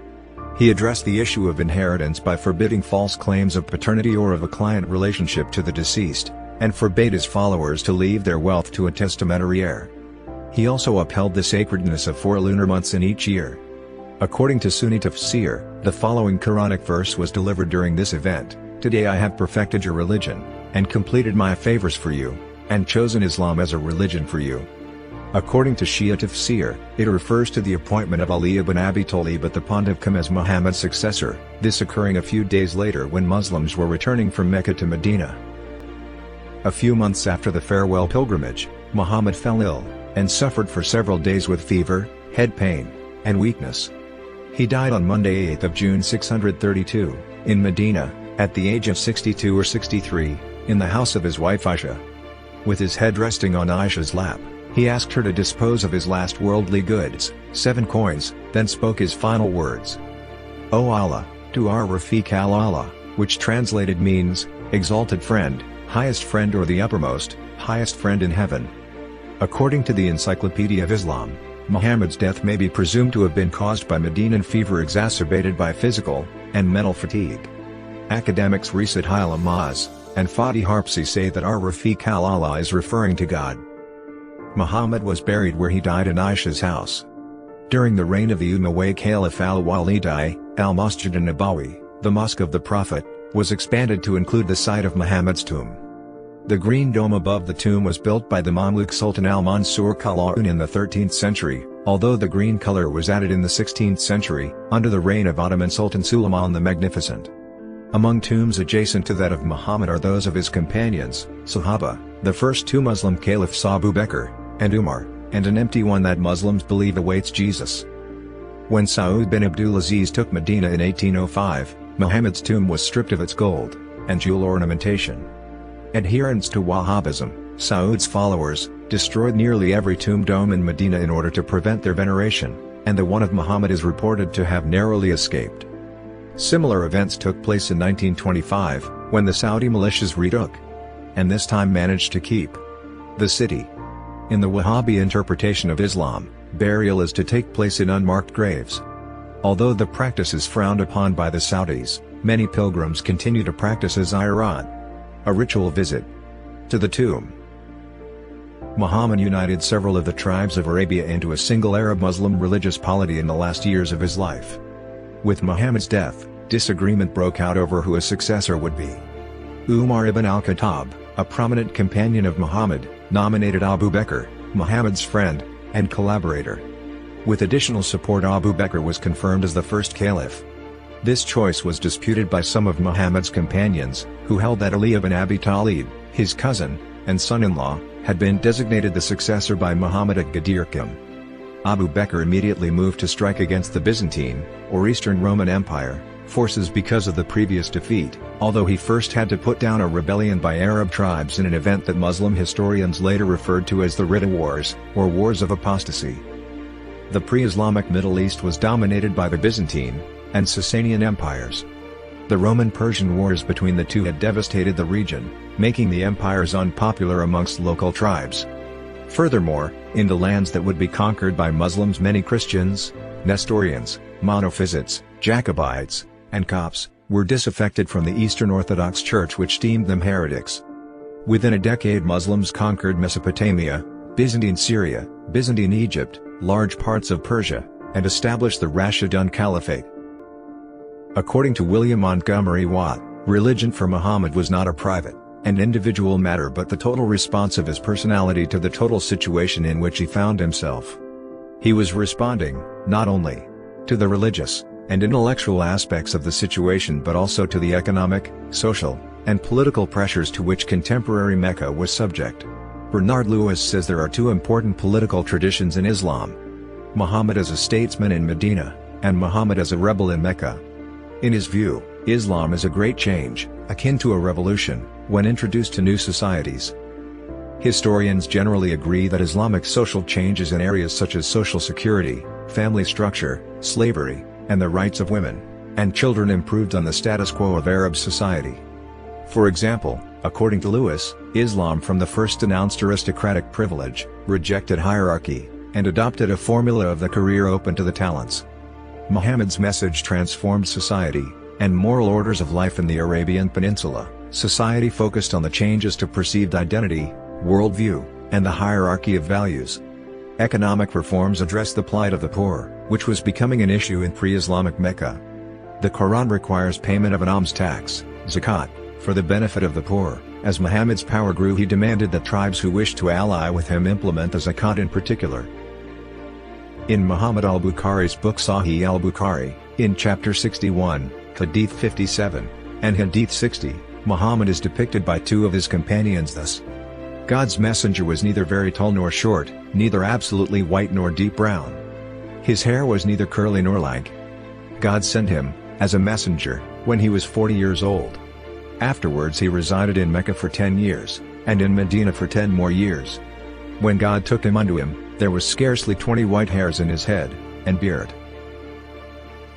He addressed the issue of inheritance by forbidding false claims of paternity or of a client relationship to the deceased, and forbade his followers to leave their wealth to a testamentary heir. He also upheld the sacredness of 4 lunar months in each year. According to Sunni tafsir, the following Quranic verse was delivered during this event: "Today I have perfected your religion, and completed my favors for you, and chosen Islam as a religion for you." According to Shia tafsir, it refers to the appointment of Ali ibn Abi Talib at the Pontificate as Muhammad's successor, this occurring a few days later when Muslims were returning from Mecca to Medina. A few months after the farewell pilgrimage, Muhammad fell ill, and suffered for several days with fever, head pain, and weakness. He died on Monday 8 June 632, in Medina, at the age of 62 or 63, in the house of his wife Aisha. With his head resting on Aisha's lap, he asked her to dispose of his last worldly goods, 7 coins, then spoke his final words. "O Allah, to our Rafiq al-Allah," which translated means, exalted friend, highest friend or the uppermost, highest friend in heaven. According to the Encyclopedia of Islam, Muhammad's death may be presumed to have been caused by Medinan fever exacerbated by physical and mental fatigue. Academics Reset Haile Maz and Fatih Harpsi say that our Rafiq al-Allah is referring to God. Muhammad was buried where he died in Aisha's house. During the reign of the Umayyad Caliph al-Walidi, al-Masjid an-Nabawi, the Mosque of the Prophet, was expanded to include the site of Muhammad's tomb. The green dome above the tomb was built by the Mamluk Sultan al-Mansur Qalawun in the 13th century, although the green color was added in the 16th century, under the reign of Ottoman Sultan Suleiman the Magnificent. Among tombs adjacent to that of Muhammad are those of his companions, Sahaba, the first 2 Muslim caliphs Abu Bakr and Umar, and an empty one that Muslims believe awaits Jesus. When Saud bin Abdulaziz took Medina in 1805, Muhammad's tomb was stripped of its gold and jewel ornamentation. Adherents to Wahhabism, Saud's followers, destroyed nearly every tomb dome in Medina in order to prevent their veneration, and the one of Muhammad is reported to have narrowly escaped. Similar events took place in 1925, when the Saudi militias retook, and this time managed to keep, the city. In the Wahhabi interpretation of Islam, burial is to take place in unmarked graves. Although the practice is frowned upon by the Saudis, many pilgrims continue to practice a ziyarat, a ritual visit to the tomb. Muhammad united several of the tribes of Arabia into a single Arab-Muslim religious polity in the last years of his life. With Muhammad's death, disagreement broke out over who his successor would be. Umar ibn al-Khattab, a prominent companion of Muhammad, nominated Abu Bakr, Muhammad's friend and collaborator. With additional support, Abu Bakr was confirmed as the first caliph. This choice was disputed by some of Muhammad's companions, who held that Ali ibn Abi Talib, his cousin and son-in-law, had been designated the successor by Muhammad at Ghadir Khem. Abu Bakr immediately moved to strike against the Byzantine, or Eastern Roman Empire, forces because of the previous defeat, although he first had to put down a rebellion by Arab tribes in an event that Muslim historians later referred to as the Ridda Wars, or Wars of Apostasy. The pre-Islamic Middle East was dominated by the Byzantine and Sasanian empires. The Roman-Persian wars between the two had devastated the region, making the empires unpopular amongst local tribes. Furthermore, in the lands that would be conquered by Muslims, many Christians, Nestorians, Monophysites, Jacobites, and Copts, were disaffected from the Eastern Orthodox Church, which deemed them heretics. Within a decade, Muslims conquered Mesopotamia, Byzantine Syria, Byzantine Egypt, large parts of Persia, and established the Rashidun Caliphate. According to William Montgomery Watt, religion for Muhammad was not a private an individual matter but the total response of his personality to the total situation in which he found himself. He was responding, not only to the religious and intellectual aspects of the situation but also to the economic, social, and political pressures to which contemporary Mecca was subject. Bernard Lewis says there are two important political traditions in Islam: Muhammad as a statesman in Medina, and Muhammad as a rebel in Mecca. In his view, Islam is a great change, akin to a revolution, when introduced to new societies. Historians generally agree that Islamic social changes in areas such as social security, family structure, slavery, and the rights of women and children improved on the status quo of Arab society. For example, according to Lewis, Islam from the first denounced aristocratic privilege, rejected hierarchy, and adopted a formula of the career open to the talents. Muhammad's message transformed society and moral orders of life in the Arabian Peninsula. Society focused on the changes to perceived identity, worldview, and the hierarchy of values. Economic reforms addressed the plight of the poor, which was becoming an issue in pre-Islamic Mecca. The Quran requires payment of an alms tax, zakat, for the benefit of the poor. As Muhammad's power grew, he demanded that tribes who wished to ally with him implement the zakat in particular. In Muhammad al-Bukhari's book Sahih al-Bukhari, in chapter 61, Hadith 57, and Hadith 60, Muhammad is depicted by two of his companions thus: God's messenger was neither very tall nor short, neither absolutely white nor deep brown. His hair was neither curly nor lank. God sent him, as a messenger, when he was 40 years old. Afterwards he resided in Mecca for 10 years, and in Medina for 10 more years. When God took him unto him, there was scarcely 20 white hairs in his head and beard.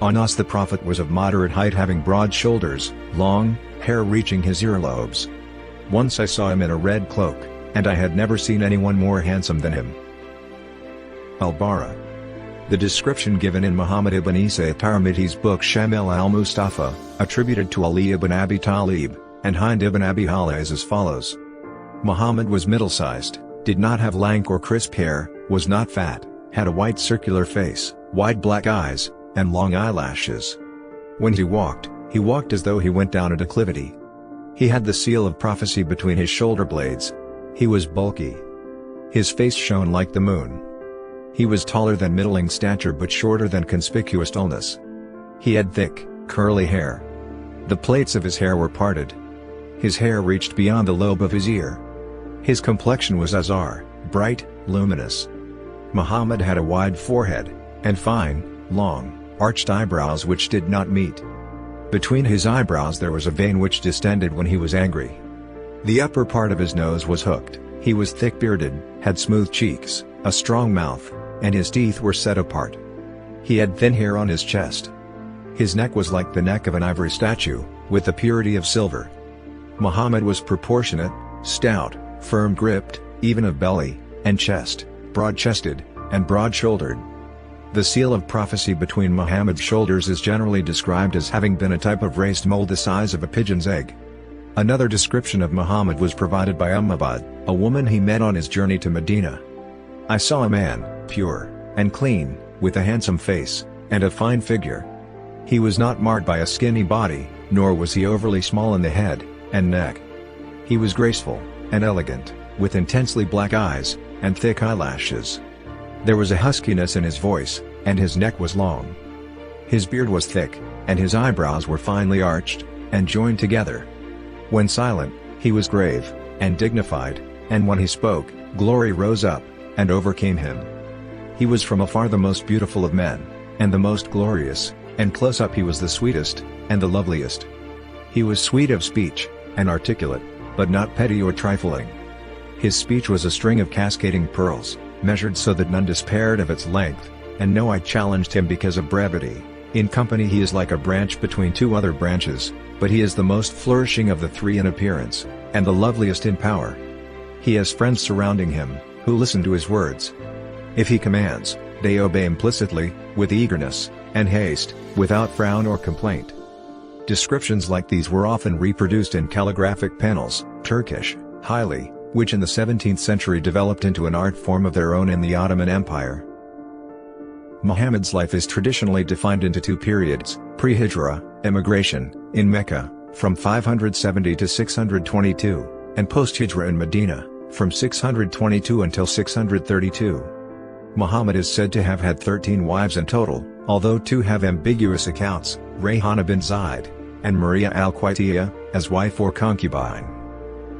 On us the Prophet was of moderate height, having broad shoulders, long hair reaching his earlobes. Once I saw him in a red cloak, and I had never seen anyone more handsome than him. Al-Bara. The description given in Muhammad ibn Isa at-Tirmidhi's book Shamil al-Mustafa, attributed to Ali ibn Abi Talib, and Hind ibn Abi Hala is as follows. Muhammad was middle-sized, did not have lank or crisp hair, was not fat, had a white circular face, wide black eyes, and long eyelashes. When he walked as though he went down a declivity. He had the seal of prophecy between his shoulder blades. He was bulky. His face shone like the moon. He was taller than middling stature but shorter than conspicuous tallness. He had thick, curly hair. The plaits of his hair were parted. His hair reached beyond the lobe of his ear. His complexion was azhar, bright, luminous. Muhammad had a wide forehead, and fine, long, arched eyebrows which did not meet. Between his eyebrows there was a vein which distended when he was angry. The upper part of his nose was hooked, he was thick-bearded, had smooth cheeks, a strong mouth, and his teeth were set apart. He had thin hair on his chest. His neck was like the neck of an ivory statue, with the purity of silver. Muhammad was proportionate, stout, firm-gripped, even of belly and chest, broad-chested, and broad-shouldered. The seal of prophecy between Muhammad's shoulders is generally described as having been a type of raised mold the size of a pigeon's egg. Another description of Muhammad was provided by Abd, a woman he met on his journey to Medina. I saw a man, pure and clean, with a handsome face, and a fine figure. He was not marred by a skinny body, nor was he overly small in the head and neck. He was graceful and elegant, with intensely black eyes, and thick eyelashes. There was a huskiness in his voice, and his neck was long. His beard was thick, and his eyebrows were finely arched, and joined together. When silent, he was grave, and dignified, and when he spoke, glory rose up, and overcame him. He was from afar the most beautiful of men, and the most glorious, and close up he was the sweetest, and the loveliest. He was sweet of speech, and articulate, but not petty or trifling. His speech was a string of cascading pearls, measured so that none despaired of its length, and no eye challenged him because of brevity. In company he is like a branch between two other branches, but he is the most flourishing of the three in appearance, and the loveliest in power. He has friends surrounding him, who listen to his words. If he commands, they obey implicitly, with eagerness, and haste, without frown or complaint. Descriptions like these were often reproduced in calligraphic panels, Turkish, highly, which in the 17th century developed into an art form of their own in the Ottoman Empire. Muhammad's life is traditionally defined into two periods: pre-Hijra, emigration, in Mecca, from 570 to 622, and post-Hijra in Medina, from 622 until 632. Muhammad is said to have had 13 wives in total, although 2 have ambiguous accounts, Rayhana bint Zayd, and Maria al-Qwaitiyya, as wife or concubine.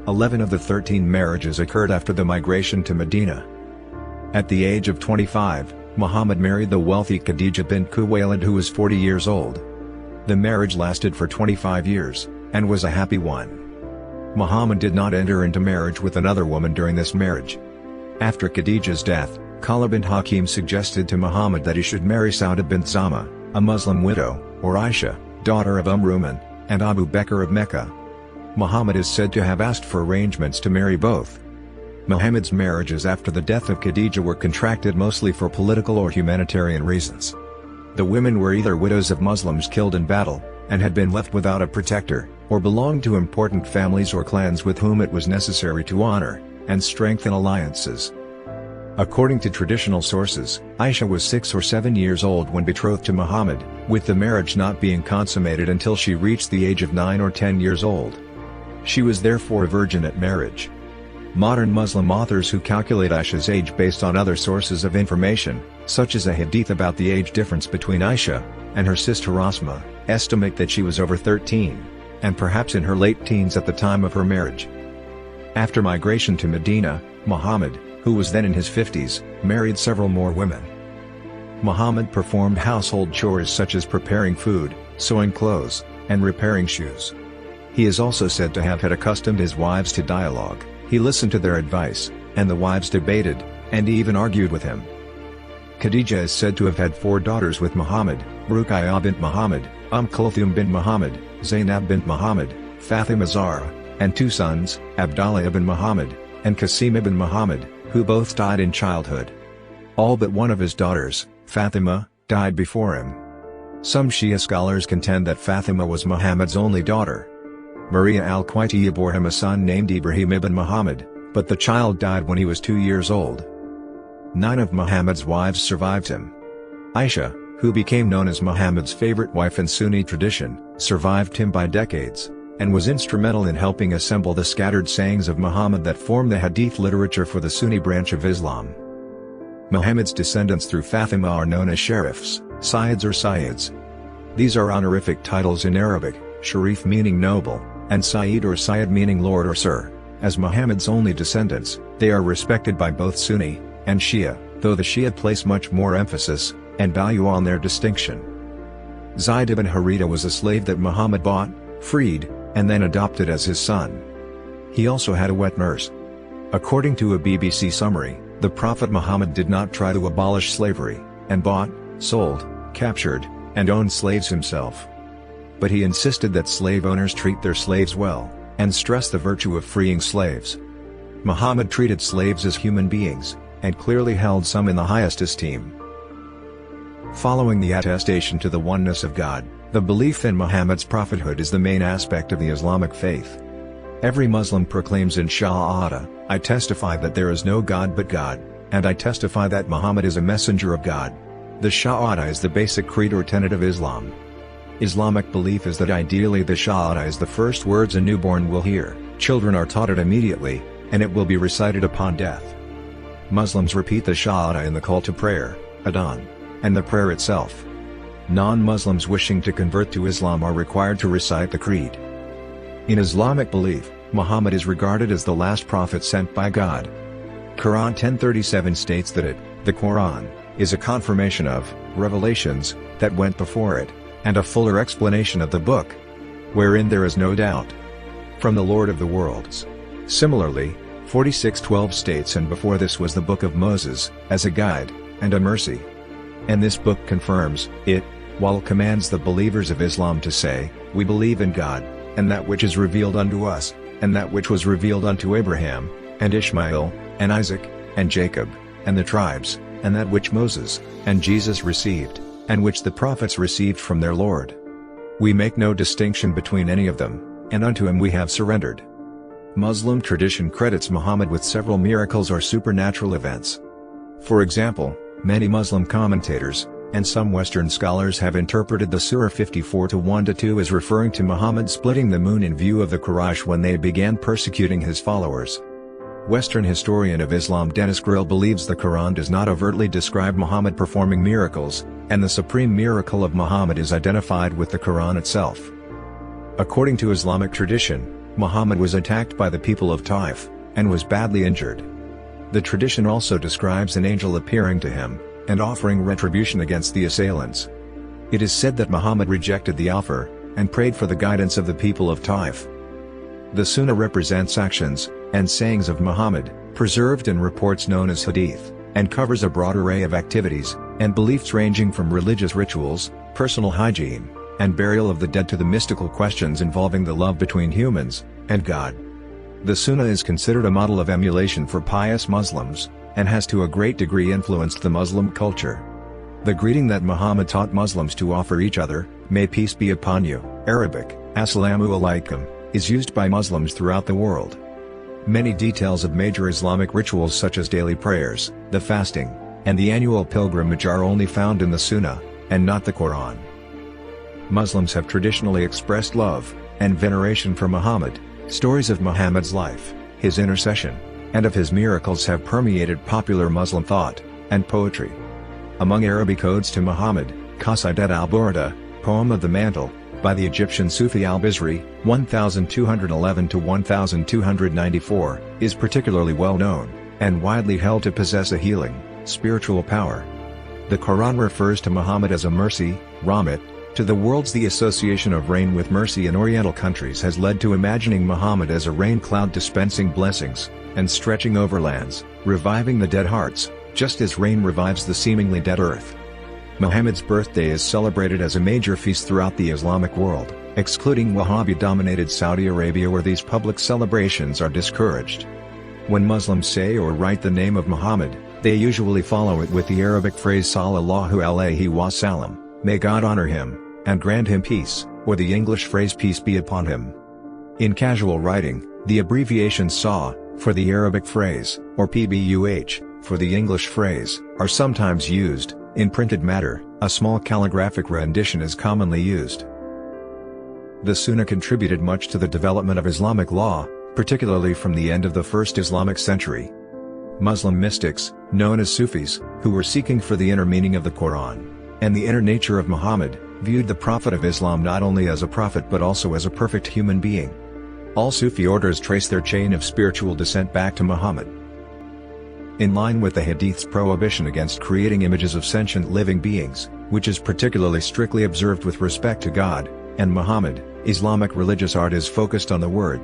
11 of the 13 marriages occurred after the migration to Medina. At the age of 25, Muhammad married the wealthy Khadija bint Khuwaylid, who was 40 years old. The marriage lasted for 25 years, and was a happy one. Muhammad did not enter into marriage with another woman during this marriage. After Khadija's death, Talib bint Hashim suggested to Muhammad that he should marry Sauda bint Zama, a Muslim widow, or Aisha, daughter of Ruman, and Abu Bakr of Mecca. Muhammad is said to have asked for arrangements to marry both. Muhammad's marriages after the death of Khadija were contracted mostly for political or humanitarian reasons. The women were either widows of Muslims killed in battle, and had been left without a protector, or belonged to important families or clans with whom it was necessary to honor and strengthen alliances. According to traditional sources, Aisha was 6 or 7 years old when betrothed to Muhammad, with the marriage not being consummated until she reached the age of 9 or 10 years old. She was therefore a virgin at marriage. Modern Muslim authors who calculate Aisha's age based on other sources of information, such as a hadith about the age difference between Aisha and her sister Asma, estimate that she was over 13, and perhaps in her late teens at the time of her marriage. After migration to Medina, Muhammad, who was then in his 50s, married several more women. Muhammad performed household chores such as preparing food, sewing clothes, and repairing shoes. He is also said to have had accustomed his wives to dialogue. He listened to their advice, and the wives debated, and even argued with him. Khadija is said to have had 4 daughters with Muhammad: Ruqayya bint Muhammad, Kulthum bint Muhammad, Zainab bint Muhammad, Fatima Zahra, and 2 sons, Abdullah ibn Muhammad, and Qasim ibn Muhammad, who both died in childhood. All but one of his daughters, Fatima, died before him. Some Shia scholars contend that Fatima was Muhammad's only daughter. Maria al-Qwaitiyya bore him a son named Ibrahim ibn Muhammad, but the child died when he was 2 years old. 9 of Muhammad's wives survived him. Aisha, who became known as Muhammad's favorite wife in Sunni tradition, survived him by decades, and was instrumental in helping assemble the scattered sayings of Muhammad that form the hadith literature for the Sunni branch of Islam. Muhammad's descendants through Fatima are known as Sharifs, Sayyids or Sayyids. These are honorific titles in Arabic, Sharif meaning noble, and Sayyid or Sayyid meaning lord or sir. As Muhammad's only descendants, they are respected by both Sunni and Shia, though the Shia place much more emphasis and value on their distinction. Zayd ibn Harita was a slave that Muhammad bought, freed, and then adopted as his son. He also had a wet nurse. According to a BBC summary, the Prophet Muhammad did not try to abolish slavery, and bought, sold, captured, and owned slaves himself. But he insisted that slave owners treat their slaves well, and stressed the virtue of freeing slaves. Muhammad treated slaves as human beings, and clearly held some in the highest esteem. Following the attestation to the oneness of God, the belief in Muhammad's prophethood is the main aspect of the Islamic faith. Every Muslim proclaims in Shahada, "I testify that there is no God but God, and I testify that Muhammad is a messenger of God." The Shahada is the basic creed or tenet of Islam. Islamic belief is that ideally the Shahada is the first words a newborn will hear, children are taught it immediately, and it will be recited upon death. Muslims repeat the Shahada in the call to prayer, Adhan, and the prayer itself. Non-Muslims wishing to convert to Islam are required to recite the creed. In Islamic belief, Muhammad is regarded as the last prophet sent by God. Quran 10:37 states that the Quran, is a confirmation of revelations that went before it, and a fuller explanation of the book, wherein there is no doubt, from the Lord of the worlds. Similarly, 46:12 states, and before this was the book of Moses, as a guide, and a mercy. And this book confirms it, while commands the believers of Islam to say, "We believe in God, and that which is revealed unto us, and that which was revealed unto Abraham, and Ishmael, and Isaac, and Jacob, and the tribes, and that which Moses, and Jesus received, and which the prophets received from their Lord. We make no distinction between any of them, and unto him we have surrendered." Muslim tradition credits Muhammad with several miracles or supernatural events. For example, many Muslim commentators, and some Western scholars have interpreted the Surah 54:1-2 as referring to Muhammad splitting the moon in view of the Quraysh when they began persecuting his followers. Western historian of Islam Dennis Grill believes the Quran does not overtly describe Muhammad performing miracles, and the supreme miracle of Muhammad is identified with the Quran itself. According to Islamic tradition, Muhammad was attacked by the people of Taif, and was badly injured. The tradition also describes an angel appearing to him, and offering retribution against the assailants. It is said that Muhammad rejected the offer, and prayed for the guidance of the people of Taif. The Sunnah represents actions, and sayings of Muhammad, preserved in reports known as hadith, and covers a broad array of activities, and beliefs ranging from religious rituals, personal hygiene, and burial of the dead to the mystical questions involving the love between humans, and God. The Sunnah is considered a model of emulation for pious Muslims, and has to a great degree influenced the Muslim culture. The greeting that Muhammad taught Muslims to offer each other, "May peace be upon you," Arabic, "Assalamu alaikum," is used by Muslims throughout the world. Many details of major Islamic rituals such as daily prayers, the fasting, and the annual pilgrimage are only found in the Sunnah, and not the Quran. Muslims have traditionally expressed love, and veneration for Muhammad. Stories of Muhammad's life, his intercession, and of his miracles have permeated popular Muslim thought, and poetry. Among Arabic odes to Muhammad, Qasidat al-Burda, Poem of the Mantle, by the Egyptian Sufi al-Bizri, 1211-1294, is particularly well known, and widely held to possess a healing, spiritual power. The Quran refers to Muhammad as a mercy, Rahmat, to the worlds. The association of rain with mercy in Oriental countries has led to imagining Muhammad as a rain cloud dispensing blessings, and stretching over lands, reviving the dead hearts, just as rain revives the seemingly dead earth. Muhammad's birthday is celebrated as a major feast throughout the Islamic world, excluding Wahhabi-dominated Saudi Arabia where these public celebrations are discouraged. When Muslims say or write the name of Muhammad, they usually follow it with the Arabic phrase Sallallahu alayhi wa sallam, may God honor him, and grant him peace, or the English phrase peace be upon him. In casual writing, the abbreviation SA, for the Arabic phrase, or PBUH, for the English phrase, are sometimes used. In printed matter, a small calligraphic rendition is commonly used. The Sunnah contributed much to the development of Islamic law, particularly from the end of the first Islamic century. Muslim mystics, known as Sufis, who were seeking for the inner meaning of the Quran, and the inner nature of Muhammad, viewed the Prophet of Islam not only as a prophet but also as a perfect human being. All Sufi orders trace their chain of spiritual descent back to Muhammad. In line with the Hadith's prohibition against creating images of sentient living beings, which is particularly strictly observed with respect to God and Muhammad, Islamic religious art is focused on the Word.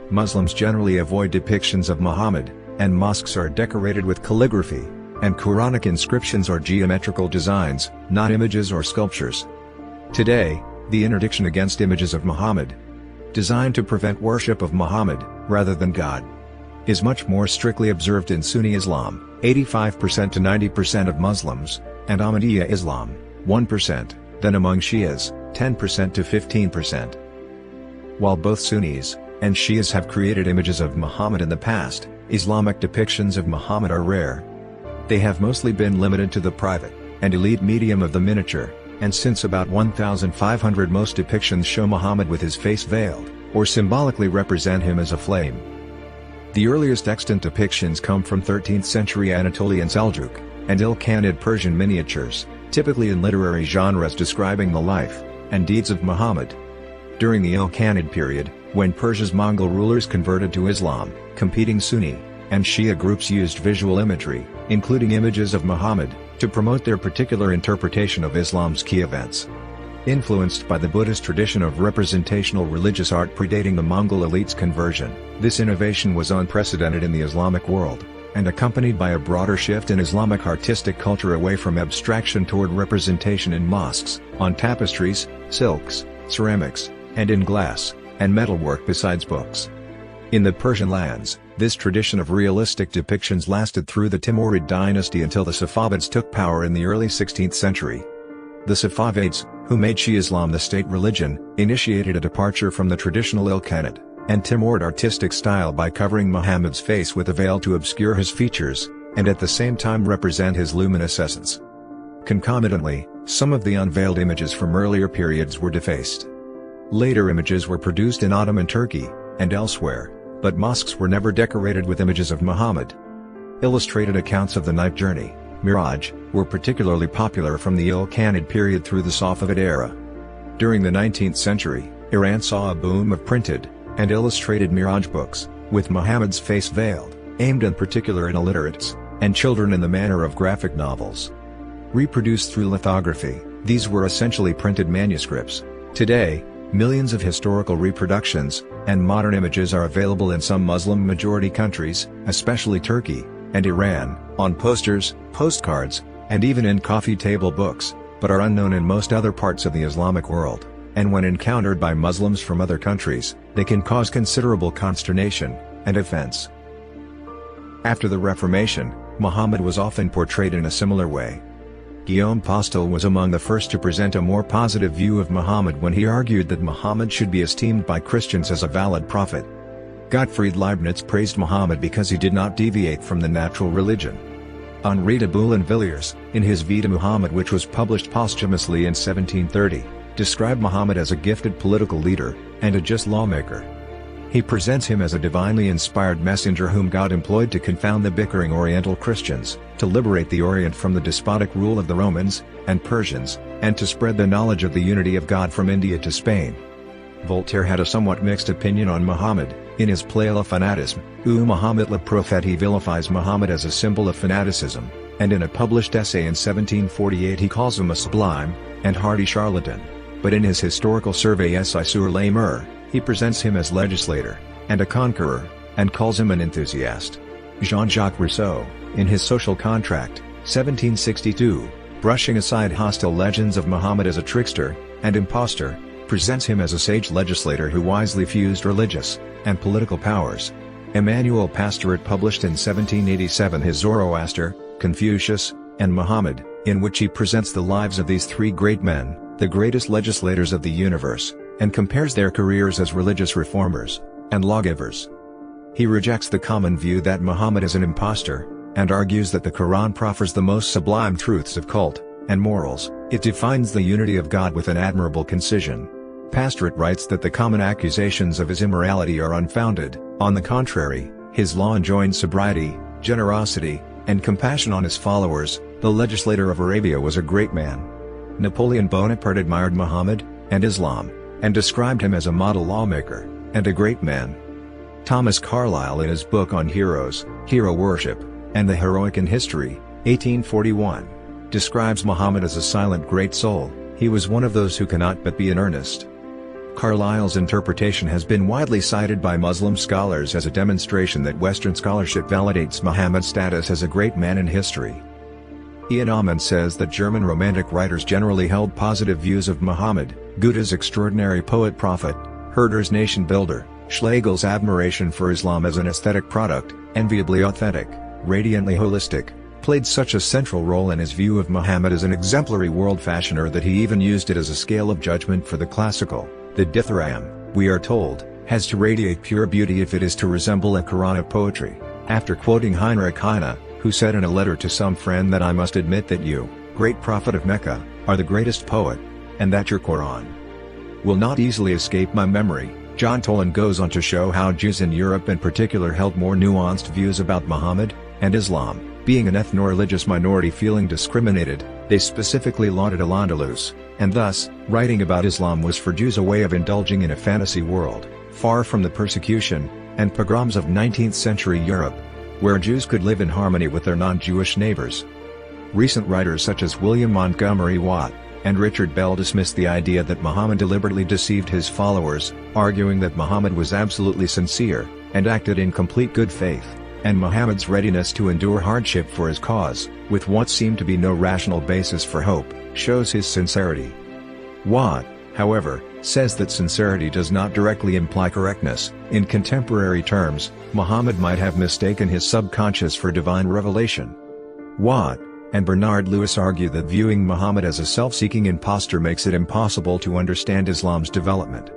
Muslims generally avoid depictions of Muhammad, and mosques are decorated with calligraphy, and Quranic inscriptions or geometrical designs, not images or sculptures. Today, the interdiction against images of Muhammad, designed to prevent worship of Muhammad, rather than God, is much more strictly observed in Sunni Islam, 85% to 90% of Muslims, and Ahmadiyya Islam, 1%, than among Shias, 10% to 15%. While both Sunnis and Shias have created images of Muhammad in the past, Islamic depictions of Muhammad are rare. They have mostly been limited to the private and elite medium of the miniature, and since about 1500 most depictions show Muhammad with his face veiled, or symbolically represent him as a flame. The earliest extant depictions come from 13th century Anatolian Seljuk and Ilkhanid Persian miniatures, typically in literary genres describing the life and deeds of Muhammad. During the Ilkhanid period, when Persia's Mongol rulers converted to Islam, competing Sunni and Shia groups used visual imagery, including images of Muhammad, to promote their particular interpretation of Islam's key events. Influenced by the Buddhist tradition of representational religious art predating the Mongol elite's conversion, this innovation was unprecedented in the Islamic world, and accompanied by a broader shift in Islamic artistic culture away from abstraction toward representation in mosques, on tapestries, silks, ceramics, and in glass and metalwork besides books. In the Persian lands, this tradition of realistic depictions lasted through the Timurid dynasty until the Safavids took power in the early 16th century. The Safavids, who made Shia Islam the state religion, initiated a departure from the traditional Ilkhanid and Timurid artistic style by covering Muhammad's face with a veil to obscure his features, and at the same time represent his luminous essence. Concomitantly, some of the unveiled images from earlier periods were defaced. Later images were produced in Ottoman Turkey, and elsewhere, but mosques were never decorated with images of Muhammad. Illustrated accounts of the night journey, Miraj, were particularly popular from the Ilkhanid period through the Safavid era. During the 19th century, Iran saw a boom of printed and illustrated Miraj books, with Muhammad's face veiled, aimed in particular at illiterates and children in the manner of graphic novels. Reproduced through lithography, these were essentially printed manuscripts. Today, millions of historical reproductions and modern images are available in some Muslim-majority countries, especially Turkey and Iran, on posters, postcards, and even in coffee table books, but are unknown in most other parts of the Islamic world, and when encountered by Muslims from other countries, they can cause considerable consternation and offense. After the Reformation, Muhammad was often portrayed in a similar way. Guillaume Postel was among the first to present a more positive view of Muhammad when he argued that Muhammad should be esteemed by Christians as a valid prophet. Gottfried Leibniz praised Muhammad because he did not deviate from the natural religion. Henri de Boulainvilliers, in his Vie de Muhammad, which was published posthumously in 1730, described Muhammad as a gifted political leader and a just lawmaker. He presents him as a divinely inspired messenger whom God employed to confound the bickering Oriental Christians, to liberate the Orient from the despotic rule of the Romans and Persians, and to spread the knowledge of the unity of God from India to Spain. Voltaire had a somewhat mixed opinion on Muhammad. In his play Le Fanatisme, où Muhammad le Prophète, he vilifies Muhammad as a symbol of fanaticism, and in a published essay in 1748 he calls him a sublime and hardy charlatan. But in his historical survey Essai sur les mœurs, he presents him as legislator and a conqueror, and calls him an enthusiast. Jean-Jacques Rousseau, in his Social Contract, 1762, brushing aside hostile legends of Muhammad as a trickster and impostor, presents him as a sage legislator who wisely fused religious and political powers. Emmanuel Pastoret published in 1787 his Zoroaster, Confucius, and Muhammad, in which he presents the lives of these three great men, the greatest legislators of the universe, and compares their careers as religious reformers and lawgivers. He rejects the common view that Muhammad is an impostor, and argues that the Quran proffers the most sublime truths of cult and morals. It defines the unity of God with an admirable concision. Pastoret writes that the common accusations of his immorality are unfounded. On the contrary, his law enjoined sobriety, generosity, and compassion on his followers. The legislator of Arabia was a great man. Napoleon Bonaparte admired Muhammad and Islam, and described him as a model lawmaker and a great man. Thomas Carlyle, in his book on heroes, Hero Worship, and the Heroic in History, 1841, describes Muhammad as a silent great soul. He was one of those who cannot but be in earnest. Carlyle's interpretation has been widely cited by Muslim scholars as a demonstration that Western scholarship validates Muhammad's status as a great man in history. Ian Aumann says that German Romantic writers generally held positive views of Muhammad, Goethe's extraordinary poet-prophet, Herder's nation-builder, Schlegel's admiration for Islam as an aesthetic product, enviably authentic, radiantly holistic, played such a central role in his view of Muhammad as an exemplary world fashioner that he even used it as a scale of judgment for the classical. The Dithyramb, we are told, has to radiate pure beauty if it is to resemble a Quran of poetry, after quoting Heinrich Heine, who said in a letter to some friend that I must admit that you, great prophet of Mecca, are the greatest poet, and that your Quran will not easily escape my memory. John Toland goes on to show how Jews in Europe in particular held more nuanced views about Muhammad and Islam. Being an ethno-religious minority feeling discriminated, they specifically lauded Al-Andalus, and thus, writing about Islam was for Jews a way of indulging in a fantasy world, far from the persecution and pogroms of 19th century Europe, where Jews could live in harmony with their non-Jewish neighbors. Recent writers such as William Montgomery Watt and Richard Bell dismissed the idea that Muhammad deliberately deceived his followers, arguing that Muhammad was absolutely sincere and acted in complete good faith, and Muhammad's readiness to endure hardship for his cause, with what seemed to be no rational basis for hope, shows his sincerity. Watt, however, says that sincerity does not directly imply correctness. In contemporary terms, Muhammad might have mistaken his subconscious for divine revelation. Watt and Bernard Lewis argue that viewing Muhammad as a self-seeking impostor makes it impossible to understand Islam's development.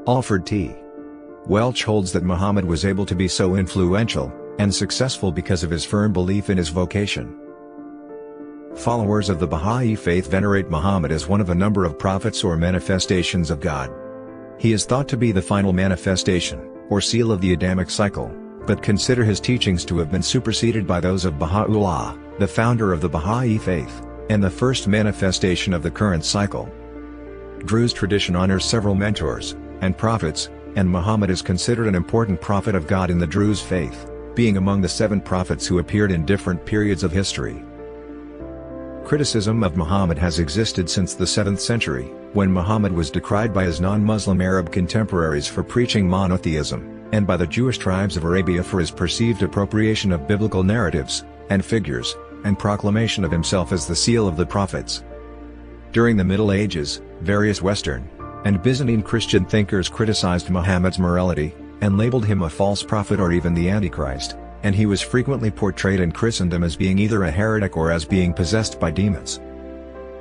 Alfred T. Welch holds that Muhammad was able to be so influential and successful because of his firm belief in his vocation. Followers of the Bahá'í faith venerate Muhammad as one of a number of prophets or manifestations of God. He is thought to be the final manifestation, or seal of the Adamic cycle, but consider his teachings to have been superseded by those of Baha'u'llah, the founder of the Bahá'í faith, and the first manifestation of the current cycle. Druze tradition honors several mentors and prophets, and Muhammad is considered an important prophet of God in the Druze faith, being among the 7 prophets who appeared in different periods of history. Criticism of Muhammad has existed since the 7th century, when Muhammad was decried by his non-Muslim Arab contemporaries for preaching monotheism, and by the Jewish tribes of Arabia for his perceived appropriation of biblical narratives and figures, and proclamation of himself as the seal of the prophets. During the Middle Ages, various Western and Byzantine Christian thinkers criticized Muhammad's morality, and labeled him a false prophet or even the Antichrist, and he was frequently portrayed in Christendom as being either a heretic or as being possessed by demons.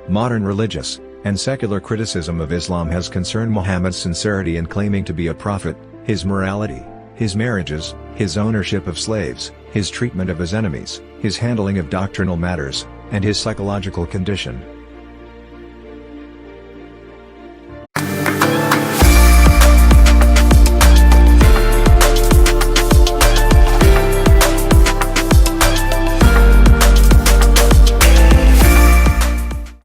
Modern religious and secular criticism of Islam has concerned Muhammad's sincerity in claiming to be a prophet, his morality, his marriages, his ownership of slaves, his treatment of his enemies, his handling of doctrinal matters, and his psychological condition.